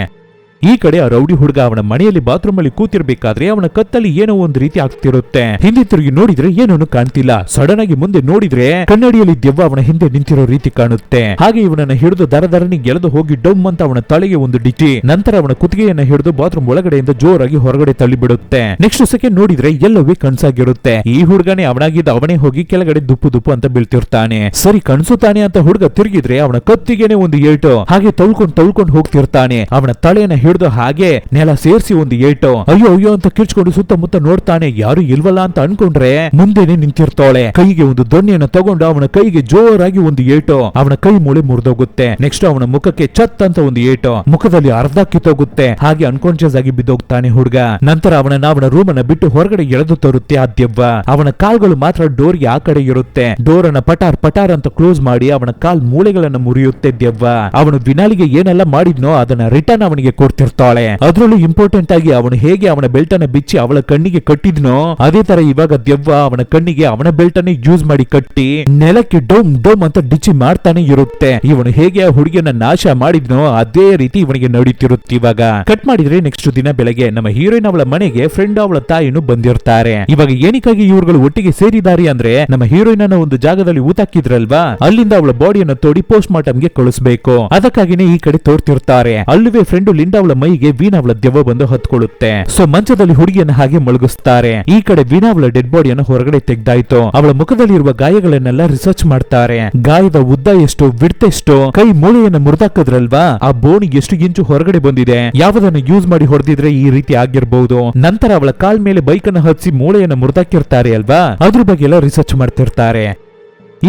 ಈ ಕಡೆ ಆ ರೌಡಿ ಹುಡುಗ ಅವನ ಮನೆಯಲ್ಲಿ ಬಾತ್ರೂಮ್ ಅಲ್ಲಿ ಕೂತಿರ್ಬೇಕಾದ್ರೆ ಅವನ ಕತ್ತಲ್ಲಿ ಏನೋ ಒಂದು ರೀತಿ ಆಗ್ತಿರುತ್ತೆ. ಹಿಂದೆ ತಿರುಗಿ ನೋಡಿದ್ರೆ ಏನೂ ಕಾಣ್ತಿಲ್ಲ. ಸಡನ್ ಆಗಿ ಮುಂದೆ ನೋಡಿದ್ರೆ ಕನ್ನಡಿಯಲ್ಲಿ ದೆವ್ವ ಅವನ ಹಿಂದೆ ನಿಂತಿರೋ ರೀತಿ ಕಾಣುತ್ತೆ. ಹಾಗೆ ಇವನನ್ನ ಹಿಡಿದು ದರದರನಿ ಗೆಳೆದು ಹೋಗಿ ಡೌಮ್ ಅಂತ ಅವನ ತಲೆಗೆ ಒಂದು ಡಿಚಿ, ನಂತರ ಅವನ ಕುತ್ತಿಗೆಯನ್ನ ಹಿಡಿದು ಬಾತ್ರೂಮ್ ಒಳಗಡೆಯಿಂದ ಜೋರಾಗಿ ಹೊರಗಡೆ ತಳ್ಳಿ ಬಿಡುತ್ತೆ. ನೆಕ್ಸ್ಟ್ ಸೆಕೆಂಡ್ ನೋಡಿದ್ರೆ ಎಲ್ಲವೇ ಕನ್ಸಾಗಿರುತ್ತೆ. ಈ ಹುಡುಗನೇ ಅವನಾಗಿದ್ದ ಅವನೇ ಹೋಗಿ ಕೆಳಗಡೆ ದುಪ್ಪು ಅಂತ ಬೀಳ್ತಿರ್ತಾನೆ. ಸರಿ ಕನ್ಸುತ್ತಾನೆ ಅಂತ ಹುಡುಗ ತಿರುಗಿದ್ರೆ ಅವನ ಕತ್ತಿಗೆನೆ ಒಂದು ಏಟು, ಹಾಗೆ ತಳ್ಕೊಂಡು ಹೋಗ್ತಿರ್ತಾನೆ. ಅವನ ತಲೆಯನ್ನ ಹಿಡಿದು ಹಾಗೆ ನೆಲ ಸೇರಿಸಿ ಒಂದು ಏಟು, ಅಯ್ಯೋ ಅಂತ ಕಿರ್ಚ್ಕೊಂಡು ಸುತ್ತಮುತ್ತ ನೋಡ್ತಾನೆ, ಯಾರು ಇಲ್ವಲ್ಲ ಅಂತ ಅನ್ಕೊಂಡ್ರೆ ಮುಂದೆನೆ ನಿಂತಿರ್ತಾಳೆ. ಕೈಗೆ ಒಂದು ದೊಣ್ಣೆಯನ್ನು ತಗೊಂಡು ಅವನ ಕೈಗೆ ಜೋರಾಗಿ ಒಂದು ಏಟು, ಅವನ ಕೈ ಮೂಳೆ ಮುರಿದೋಗುತ್ತೆ. ನೆಕ್ಸ್ಟ್ ಅವನ ಮುಖಕ್ಕೆ ಚತ್ ಅಂತ ಒಂದು ಏಟು, ಮುಖದಲ್ಲಿ ಅರ್ಧ ಕಿತ್ತೋಗುತ್ತೆ. ಹಾಗೆ ಅನ್ಕಾನ್ಶಿಯಸ್ ಆಗಿ ಬಿದ್ದೋಗ್ತಾನೆ ಹುಡುಗ. ನಂತರ ಅವನ ರೂಮ್ ಅನ್ನ ಬಿಟ್ಟು ಹೊರಗಡೆ ಎಳೆದು ತರುತ್ತೆ ಆ ದೆವ್ವ. ಅವನ ಕಾಲ್ಗಳು ಮಾತ್ರ ಡೋರ್ಗೆ ಆ ಕಡೆ ಇರುತ್ತೆ. ಡೋರ್ ಅನ್ನ ಪಟಾರ್ ಅಂತ ಕ್ಲೋಸ್ ಮಾಡಿ ಅವನ ಕಾಲ್ ಮೂಳೆಗಳನ್ನ ಮುರಿಯುತ್ತೆ ದೆವ್ವ. ಅವನು ವಿನಾಲಿಗೆ ಏನೆಲ್ಲ ಮಾಡಿದ್ನೋ ಅದನ್ನ ರಿಟರ್ನ್ ಅವನಿಗೆ ಕೊಡ್ತಿರ್ತಾಳೆ. ಅದರಲ್ಲೂ ಇಂಪಾರ್ಟೆಂಟ್ ಆಗಿ ಅವನು ಹೇಗೆ ಅವನ ಬೆಲ್ಟ್ ಅನ್ನ ಬಿಚ್ಚಿ ಅವಳ ಕಣ್ಣಿಗೆ ಕಟ್ಟಿದ್ನೋ ಅದೇ ತರ ಇವಾಗ ದೆವ್ವ ಅವನ ಕಣ್ಣಿಗೆ ಅವನ ಬೆಲ್ಟ್ ಅನ್ನ ಯೂಸ್ ಮಾಡಿ ಕಟ್ಟಿ ನೆಲಕ್ಕೆ ಡೋಮ್ ಅಂತ ಡಿಚ್ಚಿ ಮಾಡ್ತಾನೆ ಇರುತ್ತೆ. ಇವನು ಹೇಗೆ ಆ ಹುಡುಗಿಯನ್ನ ನಾಶ ಮಾಡಿದ್ನೋ ಅದೇ ರೀತಿ ಇವನಿಗೆ ನಡೀತಿರುತ್ತೆ. ಇವಾಗ ಕಟ್ ಮಾಡಿದ್ರೆ ನೆಕ್ಸ್ಟ್ ದಿನ ಬೆಳಗ್ಗೆ ನಮ್ಮ ಹೀರೋಯಿನ್ ಅವಳ ಮನೆಗೆ ಫ್ರೆಂಡ್ ಅವಳ ತಾಯಿನು ಬಂದಿರ್ತಾರೆ. ಇವಾಗ ಏನಕ್ಕಾಗಿ ಇವ್ರುಗಳು ಒಟ್ಟಿಗೆ ಸೇರಿದ್ದಾರೆ ಅಂದ್ರೆ ನಮ್ಮ ಹೀರೋಯಿನ್ ಅನ್ನ ಒಂದು ಜಾಗದಲ್ಲಿ ಊತಾಕಿದ್ರಲ್ವಾ, ಅಲ್ಲಿಂದ ಅವಳ ಬಾಡಿಯನ್ನು ತೋಡಿ ಪೋಸ್ಟ್ ಮಾರ್ಟಮ್ ಗೆ ಕಳಿಸ್ಬೇಕು. ಅದಕ್ಕಾಗಿನೇ ಈ ಕಡೆ ತೋರ್ತಿರ್ತಾರೆ. ಅಲ್ಲವೇ ಫ್ರೆಂಡ್ ಲಿಂಡಾ ಅವಳ ಮೈಗೆ ವೀಣಾ ಅವಳ ದೆವ್ವ ಬಂದು ಹತ್ಕೊಳ್ಳುತ್ತೆ. ಸೊ ಮಂಚದಲ್ಲಿ ಹುಡುಗಿಯನ್ನ ಹಾಗೆ ಮಲಗಿಸ್ತಾರೆ. ಈ ಕಡೆ ವೀಣಾ ಅವಳ ಡೆಡ್ ಬಾಡಿಯನ್ನು ಹೊರಗಡೆ ತೆಗ್ದಾಯ್ತು. ಅವಳ ಮುಖದಲ್ಲಿರುವ ಗಾಯಗಳನ್ನೆಲ್ಲ ರಿಸರ್ಚ್ ಮಾಡ್ತಾರೆ. ಗಾಯದ ಉದ್ದ ಎಷ್ಟು, ವಿಡ್ತ್ ಎಷ್ಟು, ಕೈ ಮೂಳೆಯನ್ನು ಮುರಿದಾಕದ್ರಲ್ವಾ, ಆ ಬೋನ್ ಎಷ್ಟು ಇಂಚು ಹೊರಗಡೆ ಬಂದಿದೆ, ಯಾವುದನ್ನು ಯೂಸ್ ಮಾಡಿ ಹೊಡೆದಿದ್ರೆ ಈ ರೀತಿ ಆಗಿರಬಹುದು. ನಂತರ ಅವಳ ಕಾಲ್ ಮೇಲೆ ಬೈಕ್ ಅನ್ನು ಹಚ್ಚಿ ಮೂಳೆಯನ್ನು ಮುರಿದಾಕಿರ್ತಾರೆ ಅಲ್ವಾ, ಅದ್ರ ಬಗ್ಗೆ ಎಲ್ಲ ರಿಸರ್ಚ್ ಮಾಡ್ತಿರ್ತಾರೆ.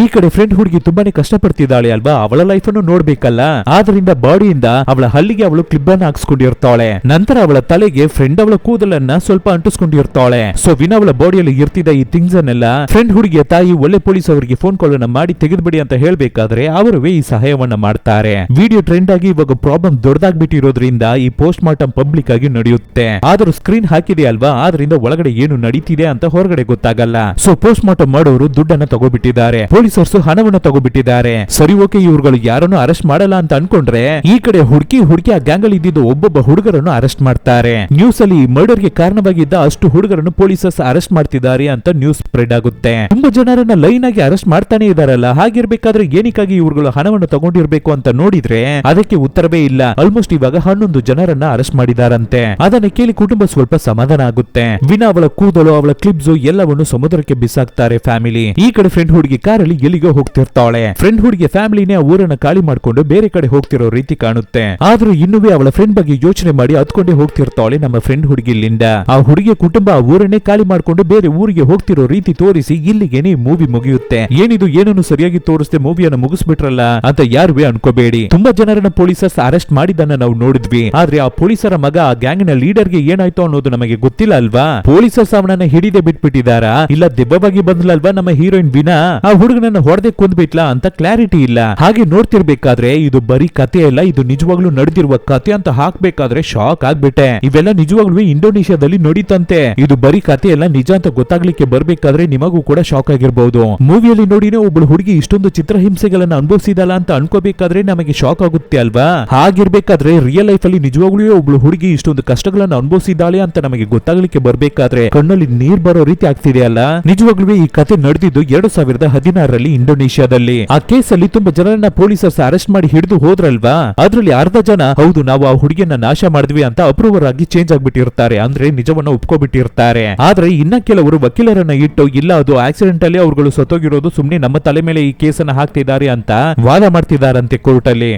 ಈ ಕಡೆ ಫ್ರೆಂಡ್ ಹುಡುಗಿ ತುಂಬಾನೇ ಕಷ್ಟಪಡ್ತಿದ್ದಾಳೆ ಅಲ್ವಾ, ಅವಳ ಲೈಫ್ ಅನ್ನು ನೋಡ್ಬೇಕಲ್ಲ. ಆದ್ರಿಂದ ಬಾಡಿಯಿಂದ ಅವಳ ಹಲ್ಲಿಗೆ ಅವಳು ಕ್ಲಿಪ್ ಅನ್ನು ಹಾಕ್ಸ್ಕೊಂಡಿರ್ತಾಳೆ. ನಂತರ ಅವಳ ತಲೆಗೆ ಫ್ರೆಂಡ್ ಅವಳ ಕೂದಲನ್ನ ಸ್ವಲ್ಪ ಅಂಟಿಸ್ಕೊಂಡಿರ್ತಾಳೆ. ಸೊ ವಿನಾ ಅವಳ ಬಾಡಿಯಲ್ಲಿ ಇರ್ತಿದ್ದ ಈ ಥಿಂಗ್ಸ್ ಅನ್ನೆಲ್ಲ ಫ್ರೆಂಡ್ ಹುಡುಗಿಯ ತಾಯಿ ಒಳ್ಳೆ ಪೊಲೀಸ್ ಅವರಿಗೆ ಫೋನ್ ಕಾಲ್ ಅನ್ನ ಮಾಡಿ ತೆಗೆದ್ಬಿಡಿ ಅಂತ ಹೇಳ್ಬೇಕಾದ್ರೆ ಅವರುವೇ ಈ ಸಹಾಯವನ್ನ ಮಾಡ್ತಾರೆ. ವಿಡಿಯೋ ಟ್ರೆಂಡ್ ಆಗಿ ಇವಾಗ ಪ್ರಾಬ್ಲಮ್ ದೊಡ್ಡದಾಗ್ಬಿಟ್ಟಿರೋದ್ರಿಂದ ಈ ಪೋಸ್ಟ್ ಮಾರ್ಟಮ್ ಪಬ್ಲಿಕ್ ಆಗಿ ನಡೆಯುತ್ತೆ. ಆದ್ರೂ ಸ್ಕ್ರೀನ್ ಹಾಕಿದೆ ಅಲ್ವಾ, ಆದ್ರಿಂದ ಒಳಗಡೆ ಏನು ನಡೀತಿದೆ ಅಂತ ಹೊರಗಡೆ ಗೊತ್ತಾಗಲ್ಲ. ಸೊ ಪೋಸ್ಟ್ ಮಾರ್ಟಮ್ ಮಾಡೋರು ದುಡ್ಡನ್ನ ತಗೋಬಿಟ್ಟಿದ್ದಾರೆ. ಪೊಲೀಸರ್ಸ್ ಹಣವನ್ನು ತಗೋಬಿಟ್ಟಿದ್ದಾರೆ. ಸರಿ ಓಕೆ, ಇವ್ರುಗಳು ಯಾರನ್ನು ಅರೆಸ್ಟ್ ಮಾಡಲ್ಲ ಅಂತ ಅನ್ಕೊಂಡ್ರೆ ಈ ಕಡೆ ಹುಡುಕಿ ಆ ಗ್ಯಾಂಗ್ ಅಲ್ಲಿ ಇದ್ದಿದ್ದು ಒಬ್ಬೊಬ್ಬ ಹುಡುಗರನ್ನು ಅರೆಸ್ಟ್ ಮಾಡ್ತಾರೆ. ನ್ಯೂಸ್ ಅಲ್ಲಿ ಮರ್ಡರ್ ಗೆ ಕಾರಣವಾಗಿದ್ದ ಅಷ್ಟು ಹುಡುಗರನ್ನು ಪೊಲೀಸರ್ಸ್ ಅರೆಸ್ಟ್ ಮಾಡ್ತಿದ್ದಾರೆ ಅಂತ ನ್ಯೂಸ್ ಸ್ಪ್ರೆಡ್ ಆಗುತ್ತೆ. ತುಂಬಾ ಜನರನ್ನ ಲೈನ್ ಆಗಿ ಅರೆಸ್ಟ್ ಮಾಡ್ತಾನೆ ಇದಾರಲ್ಲ, ಹಾಗಿರ್ಬೇಕಾದ್ರೆ ಏನಕ್ಕಾಗಿ ಇವ್ರುಗಳು ಹಣವನ್ನು ತಗೊಂಡಿರ್ಬೇಕು ಅಂತ ನೋಡಿದ್ರೆ ಅದಕ್ಕೆ ಉತ್ತರವೇ ಇಲ್ಲ. ಆಲ್ಮೋಸ್ಟ್ ಇವಾಗ 11 ಜನರನ್ನ ಅರೆಸ್ಟ್ ಮಾಡಿದಾರಂತೆ. ಅದನ್ನ ಕೇಳಿ ಕುಟುಂಬ ಸ್ವಲ್ಪ ಸಮಾಧಾನ ಆಗುತ್ತೆ. ವಿನಾ ಅವಳ ಕೂದಲು, ಅವಳ ಕ್ಲಿಪ್ಸ್ ಎಲ್ಲವನ್ನು ಸಮುದ್ರಕ್ಕೆ ಬಿಸಾಕ್ತಾರೆ ಫ್ಯಾಮಿಲಿ. ಈ ಕಡೆ ಫ್ರೆಂಡ್ ಹುಡುಗಿ ಕಾರ್ ಕಾರಲ್ಲಿ ಎಲ್ಲಿಗೋ ಹೋಗ್ತಿರ್ತಾಳೆ. ಫ್ರೆಂಡ್ ಹುಡುಗಿ ಫ್ಯಾಮಿಲಿನೇ ಆ ಊರನ್ನ ಖಾಲಿ ಮಾಡ್ಕೊಂಡು ಬೇರೆ ಕಡೆ ಹೋಗ್ತಿರೋ ರೀತಿ ಕಾಣುತ್ತೆ. ಆದ್ರೂ ಇನ್ನುವೇ ಅವಳ ಫ್ರೆಂಡ್ ಬಗ್ಗೆ ಯೋಚನೆ ಮಾಡಿ ಹತ್ಕೊಂಡೆ ಹೋಗ್ತಿರ್ತಾಳೆ ನಮ್ಮ ಫ್ರೆಂಡ್ ಹುಡುಗಿ ಲಿಂಡಾ. ಆ ಹುಡುಗಿಯ ಕುಟುಂಬ ಆ ಊರನ್ನೇ ಖಾಲಿ ಮಾಡ್ಕೊಂಡು ಬೇರೆ ಊರಿಗೆ ಹೋಗ್ತಿರೋ ರೀತಿ ತೋರಿಸಿ ಇಲ್ಲಿಗೆನೆ ಮೂವಿ ಮುಗಿಯುತ್ತೆ. ಏನಿದು ಏನನ್ನು ಸರಿಯಾಗಿ ತೋರಿಸದೆ ಮೂವಿಯನ್ನ ಮುಗಿಸ್ಬಿಟ್ರಲ್ಲ ಅಂತ ಯಾರುವೇ ಅನ್ಕೋಬೇಡಿ. ತುಂಬಾ ಜನರನ್ನ ಪೊಲೀಸರ್ಸ್ ಅರೆಸ್ಟ್ ಮಾಡಿದ್ದನ್ನ ನಾವು ನೋಡಿದ್ವಿ. ಆದ್ರೆ ಆ ಪೊಲೀಸರ ಮಗ ಆ ಗ್ಯಾಂಗ್ ನ ಲೀಡರ್ ಗೆ ಏನಾಯ್ತು ಅನ್ನೋದು ನಮಗೆ ಗೊತ್ತಿಲ್ಲ ಅಲ್ವಾ. ಪೊಲೀಸರ್ಸ್ ಅವನನ್ನ ಹಿಡಿದೇ ಬಿಟ್ಬಿಟ್ಟಿದಾರಾ ಇಲ್ಲ ದೆಬ್ಬವಾಗಿ ಬಂದ್ಲಲ್ವಾ ನಮ್ಮ ಹೀರೋಯಿನ್ ಬಿನಾ ಆ ಹುಡುಗನನ್ನ ಹೊಡೆದೇ ಕೊಂದ್ಬಿಟ್ಲಾ ಅಂತ ಕ್ಲಾರಿಟಿ ಇಲ್ಲ. ಹಾಗೆ ನೋಡ್ತಿರ್ಬೇಕಾದ್ರೆ ಇದು ಬರೀ ಕತೆ ಅಲ್ಲ, ಇದು ನಿಜವಾಗ್ಲೂ ನಡೆದಿರುವ ಕತೆ ಅಂತ ಹಾಕ್ಬೇಕಾದ್ರೆ ಶಾಕ್ ಆಗ್ಬಿಟ್ಟೆ. ಇವೆಲ್ಲ ನಿಜವಾಗ್ಲೂ ಇಂಡೋನೇಷ್ಯಾದಲ್ಲಿ ನಡೀತಂತೆ. ಇದು ಬರೀ ಕತೆ ಅಲ್ಲ ನಿಜ ಅಂತ ಗೊತ್ತಾಗ್ಲಿಕ್ಕೆ ಬರ್ಬೇಕಾದ್ರೆ ನಿಮಗೂ ಕೂಡ ಶಾಕ್ ಆಗಿರ್ಬಹುದು. ಮೂವಿಯಲ್ಲಿ ನೋಡಿನೇ ಒಬ್ಬಳು ಹುಡುಗಿ ಇಷ್ಟೊಂದು ಚಿತ್ರಹಿಂಸೆಗಳನ್ನ ಅನುಭವಿಸಿದಲ್ಲ ಅಂತ ಅನ್ಕೋಬೇಕಾದ್ರೆ ನಮಗೆ ಶಾಕ್ ಆಗುತ್ತೆ ಅಲ್ವಾ. ಹಾಗಿರ್ಬೇಕಾದ್ರೆ ರಿಯಲ್ ಲೈಫ್ ಅಲ್ಲಿ ನಿಜವಾಗ್ಲೂ ಒಬ್ಳು ಹುಡುಗಿ ಇಷ್ಟೊಂದು ಕಷ್ಟಗಳನ್ನ ಅನುಭವಿಸಿದಾಳೆ ಅಂತ ನಮಗೆ ಗೊತ್ತಾಗ್ಲಿಕ್ಕೆ ಬರ್ಬೇಕಾದ್ರೆ ಕಣ್ಣಲ್ಲಿ ನೀರ್ ಬರೋ ರೀತಿ ಆಗ್ತಿದೆಯಲ್ಲ. ನಿಜವಾಗ್ಲೂ ಈ ಕತೆ ನಡೆದಿದ್ದು 2016ರಲ್ಲಿ ಇಂಡೋನೇಷ್ಯಾದಲ್ಲಿ. ಆ ಕೇಸಲ್ಲಿ ತುಂಬಾ ಜನರನ್ನ ಪೊಲೀಸರ್ಸ್ ಅರೆಸ್ಟ್ ಮಾಡಿ ಹಿಡಿದು ಹೋದ್ರಲ್ವಾ. ಅದ್ರಲ್ಲಿ ಅರ್ಧ ಜನ ಹೌದು ನಾವು ಆ ಹುಡುಗಿಯನ್ನ ನಾಶ ಮಾಡಿದ್ವಿ ಅಂತ ಅಪ್ರೂವರ್ ಆಗಿ ಚೇಂಜ್ ಆಗ್ಬಿಟ್ಟಿರ್ತಾರೆ, ಅಂದ್ರೆ ನಿಜವನ್ನ ಒಪ್ಕೊಬಿಟ್ಟಿರ್ತಾರೆ. ಆದ್ರೆ ಇನ್ನ ಕೆಲವರು ವಕೀಲರನ್ನ ಇಟ್ಟು ಇಲ್ಲ ಅದು ಆಕ್ಸಿಡೆಂಟ್ ಅಲ್ಲಿ ಅವ್ರುಗಳು ಸತ್ತೋಗಿರೋದು, ಸುಮ್ನೆ ನಮ್ಮ ತಲೆ ಮೇಲೆ ಈ ಕೇಸನ್ನ ಹಾಕ್ತಿದ್ದಾರೆ ಅಂತ ವಾದ ಮಾಡ್ತಿದಾರಂತೆ ಕೋರ್ಟ್ ಅಲ್ಲಿ.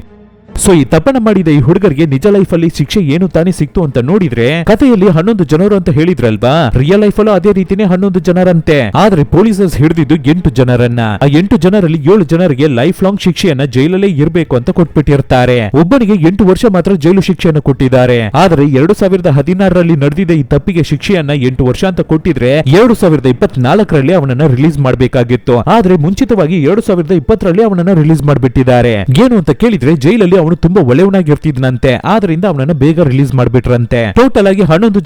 ಸೊ ಈ ತಪ್ಪನ್ನ ಮಾಡಿದ ಈ ಹುಡುಗರಿಗೆ ನಿಜ ಲೈಫ್ ಅಲ್ಲಿ ಶಿಕ್ಷೆ ಏನು ತಾನೇ ಸಿಕ್ತು ಅಂತ ನೋಡಿದ್ರೆ ಕಥೆಯಲ್ಲಿ 11 ಜನರು ಅಂತ ಹೇಳಿದ್ರಲ್ವಾ. ರಿಯಲ್ ಲೈಫ್ ಅಲ್ಲೂ ಅದೇ ರೀತಿನೇ 11 ಜನರಂತೆ. ಆದ್ರೆ ಪೊಲೀಸರ್ಸ್ ಹಿಡಿದಿದ್ದು 8 ಜನರನ್ನ. ಆ 8 ಜನರಲ್ಲಿ 7 ಜನರಿಗೆ ಲೈಫ್ ಲಾಂಗ್ ಶಿಕ್ಷೆಯನ್ನ ಜೈಲಲ್ಲೇ ಇರಬೇಕು ಅಂತ ಕೊಟ್ಬಿಟ್ಟಿರ್ತಾರೆ. ಒಬ್ಬನಿಗೆ 8 ವರ್ಷ ಮಾತ್ರ ಜೈಲು ಶಿಕ್ಷೆಯನ್ನು ಕೊಟ್ಟಿದ್ದಾರೆ. ಆದ್ರೆ 2016ರಲ್ಲಿ ನಡೆದಿದ್ದ ಈ ತಪ್ಪಿಗೆ ಶಿಕ್ಷೆಯನ್ನ 8 ವರ್ಷ ಅಂತ ಕೊಟ್ಟಿದ್ರೆ 2024ರಲ್ಲಿ ಅವನನ್ನ ರಿಲೀಸ್ ಮಾಡಬೇಕಾಗಿತ್ತು. ಆದ್ರೆ ಮುಂಚಿತವಾಗಿ 2020ರಲ್ಲಿ ಅವನನ್ನ ರಿಲೀಸ್ ಮಾಡ್ಬಿಟ್ಟಿದ್ದಾರೆ. ಏನು ಅಂತ ಕೇಳಿದ್ರೆ ಜೈಲಲ್ಲಿ ಅವನು ತುಂಬಾ ಒಳ್ಳೆಯವನಾಗಿರ್ತಿದ್ನಂತೆ, ಆದ್ರಿಂದ ಅವನನ್ನ ಬೇಗ ರಿಲೀಸ್ ಮಾಡ್ಬಿಟ್ರಂತೆ. ಟೋಟಲ್ ಆಗಿ 11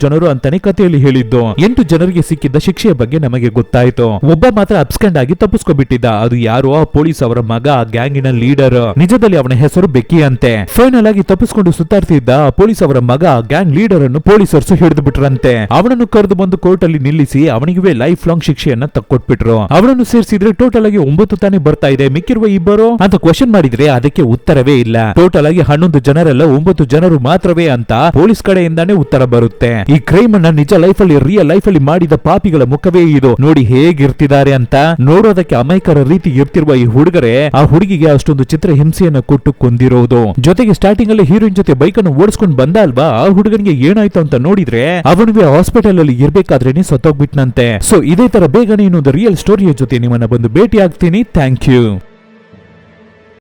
ಜನರು ಅಂತಾನೆ ಕಥೆಯಲ್ಲಿ ಹೇಳಿದ್ದು. 8 ಜನರಿಗೆ ಸಿಕ್ಕಿದ್ದ ಶಿಕ್ಷೆಯ ಬಗ್ಗೆ ನಮಗೆ ಗೊತ್ತಾಯ್ತು. ಒಬ್ಬ ಮಾತ್ರ ಅಬ್ಸ್ಕೆಂಡ್ ಆಗಿ ತಪ್ಪಿಸ್ಕೊಬಿಟ್ಟಿದ್ದ. ಅದು ಯಾರು ಆ ಪೊಲೀಸ್ ಅವರ ಮಗ, ಆ ಗ್ಯಾಂಗಿನ ಲೀಡರ್. ನಿಜದಲ್ಲಿ ಅವನ ಹೆಸರು ಬೆಕ್ಕಿ ಅಂತೆ. ಫೈನಲ್ ಆಗಿ ತಪ್ಪಿಸ್ಕೊಂಡು ಸುತ್ತಾಡ್ತಿದ್ದ ಆ ಪೊಲೀಸ್ ಅವರ ಮಗ, ಗ್ಯಾಂಗ್ ಲೀಡರ್ ಅನ್ನು ಪೊಲೀಸರ್ಸ್ ಹಿಡಿದು ಬಿಟ್ರಂತೆ. ಅವನನ್ನು ಕರೆದು ಬಂದು ಕೋರ್ಟ್ ಅಲ್ಲಿ ನಿಲ್ಲಿಸಿ ಅವನಿಗೆ ಲೈಫ್ ಲಾಂಗ್ ಶಿಕ್ಷೆಯನ್ನ ತಕ್ಕೊಟ್ಬಿಟ್ರು. ಅವನನ್ನು ಸೇರಿಸಿದ್ರೆ ಟೋಟಲ್ ಆಗಿ 9 ತಾನೇ ಬರ್ತಾ ಇದೆ, ಮಿಕ್ಕಿರುವ ಇಬ್ಬರು ಅಂತ ಕ್ವಶನ್ ಮಾಡಿದ್ರೆ ಅದಕ್ಕೆ ಉತ್ತರವೇ ಇಲ್ಲ. ಟೋಟಲ್ ಆಗಿ 11 ಜನರಲ್ಲ 9 ಜನರು ಮಾತ್ರವೇ ಅಂತ ಪೊಲೀಸ್ ಕಡೆಯಿಂದಾನೇ ಉತ್ತರ ಬರುತ್ತೆ. ಈ ಕ್ರೈಮ್ ಅನ್ನ ನಿಜ ಲೈಫ್ ಅಲ್ಲಿ ರಿಯಲ್ ಲೈಫ್ ಅಲ್ಲಿ ಮಾಡಿದ ಪಾಪಿಗಳ ಮುಖವೇ ಇದು. ನೋಡಿ ಹೇಗಿರ್ತಿದ್ದಾರೆ ಅಂತ. ನೋಡೋದಕ್ಕೆ ಅಮಾಯಕರ ರೀತಿ ಇರ್ತಿರುವ ಈ ಹುಡುಗರೇ ಆ ಹುಡುಗಿಗೆ ಅಷ್ಟೊಂದು ಚಿತ್ರ ಹಿಂಸೆಯನ್ನ ಕೊಟ್ಟು ಕೊಂದಿರೋದು. ಜೊತೆಗೆ ಸ್ಟಾರ್ಟಿಂಗ್ ಅಲ್ಲಿ ಹೀರೋಯಿನ್ ಜೊತೆ ಬೈಕ್ ಅನ್ನು ಓಡಿಸ್ಕೊಂಡು ಬಂದ ಅಲ್ವಾ, ಆ ಹುಡುಗನಿಗೆ ಏನಾಯ್ತು ಅಂತ ನೋಡಿದ್ರೆ ಅವನಿಗೆ ಹಾಸ್ಪಿಟಲ್ ಅಲ್ಲಿ ಇರ್ಬೇಕಾದ್ರೇನೆ ಸತ್ತೋಗ್ಬಿಟ್ನಂತೆ. ಸೊ ಇದೇ ತರ ಬೇಗನೆ ಇನ್ನೊಂದು ರಿಯಲ್ ಸ್ಟೋರಿಯ ಜೊತೆ ನಿಮ್ಮನ್ನ ಬಂದು ಭೇಟಿ ಆಗ್ತೀನಿ. Thank you.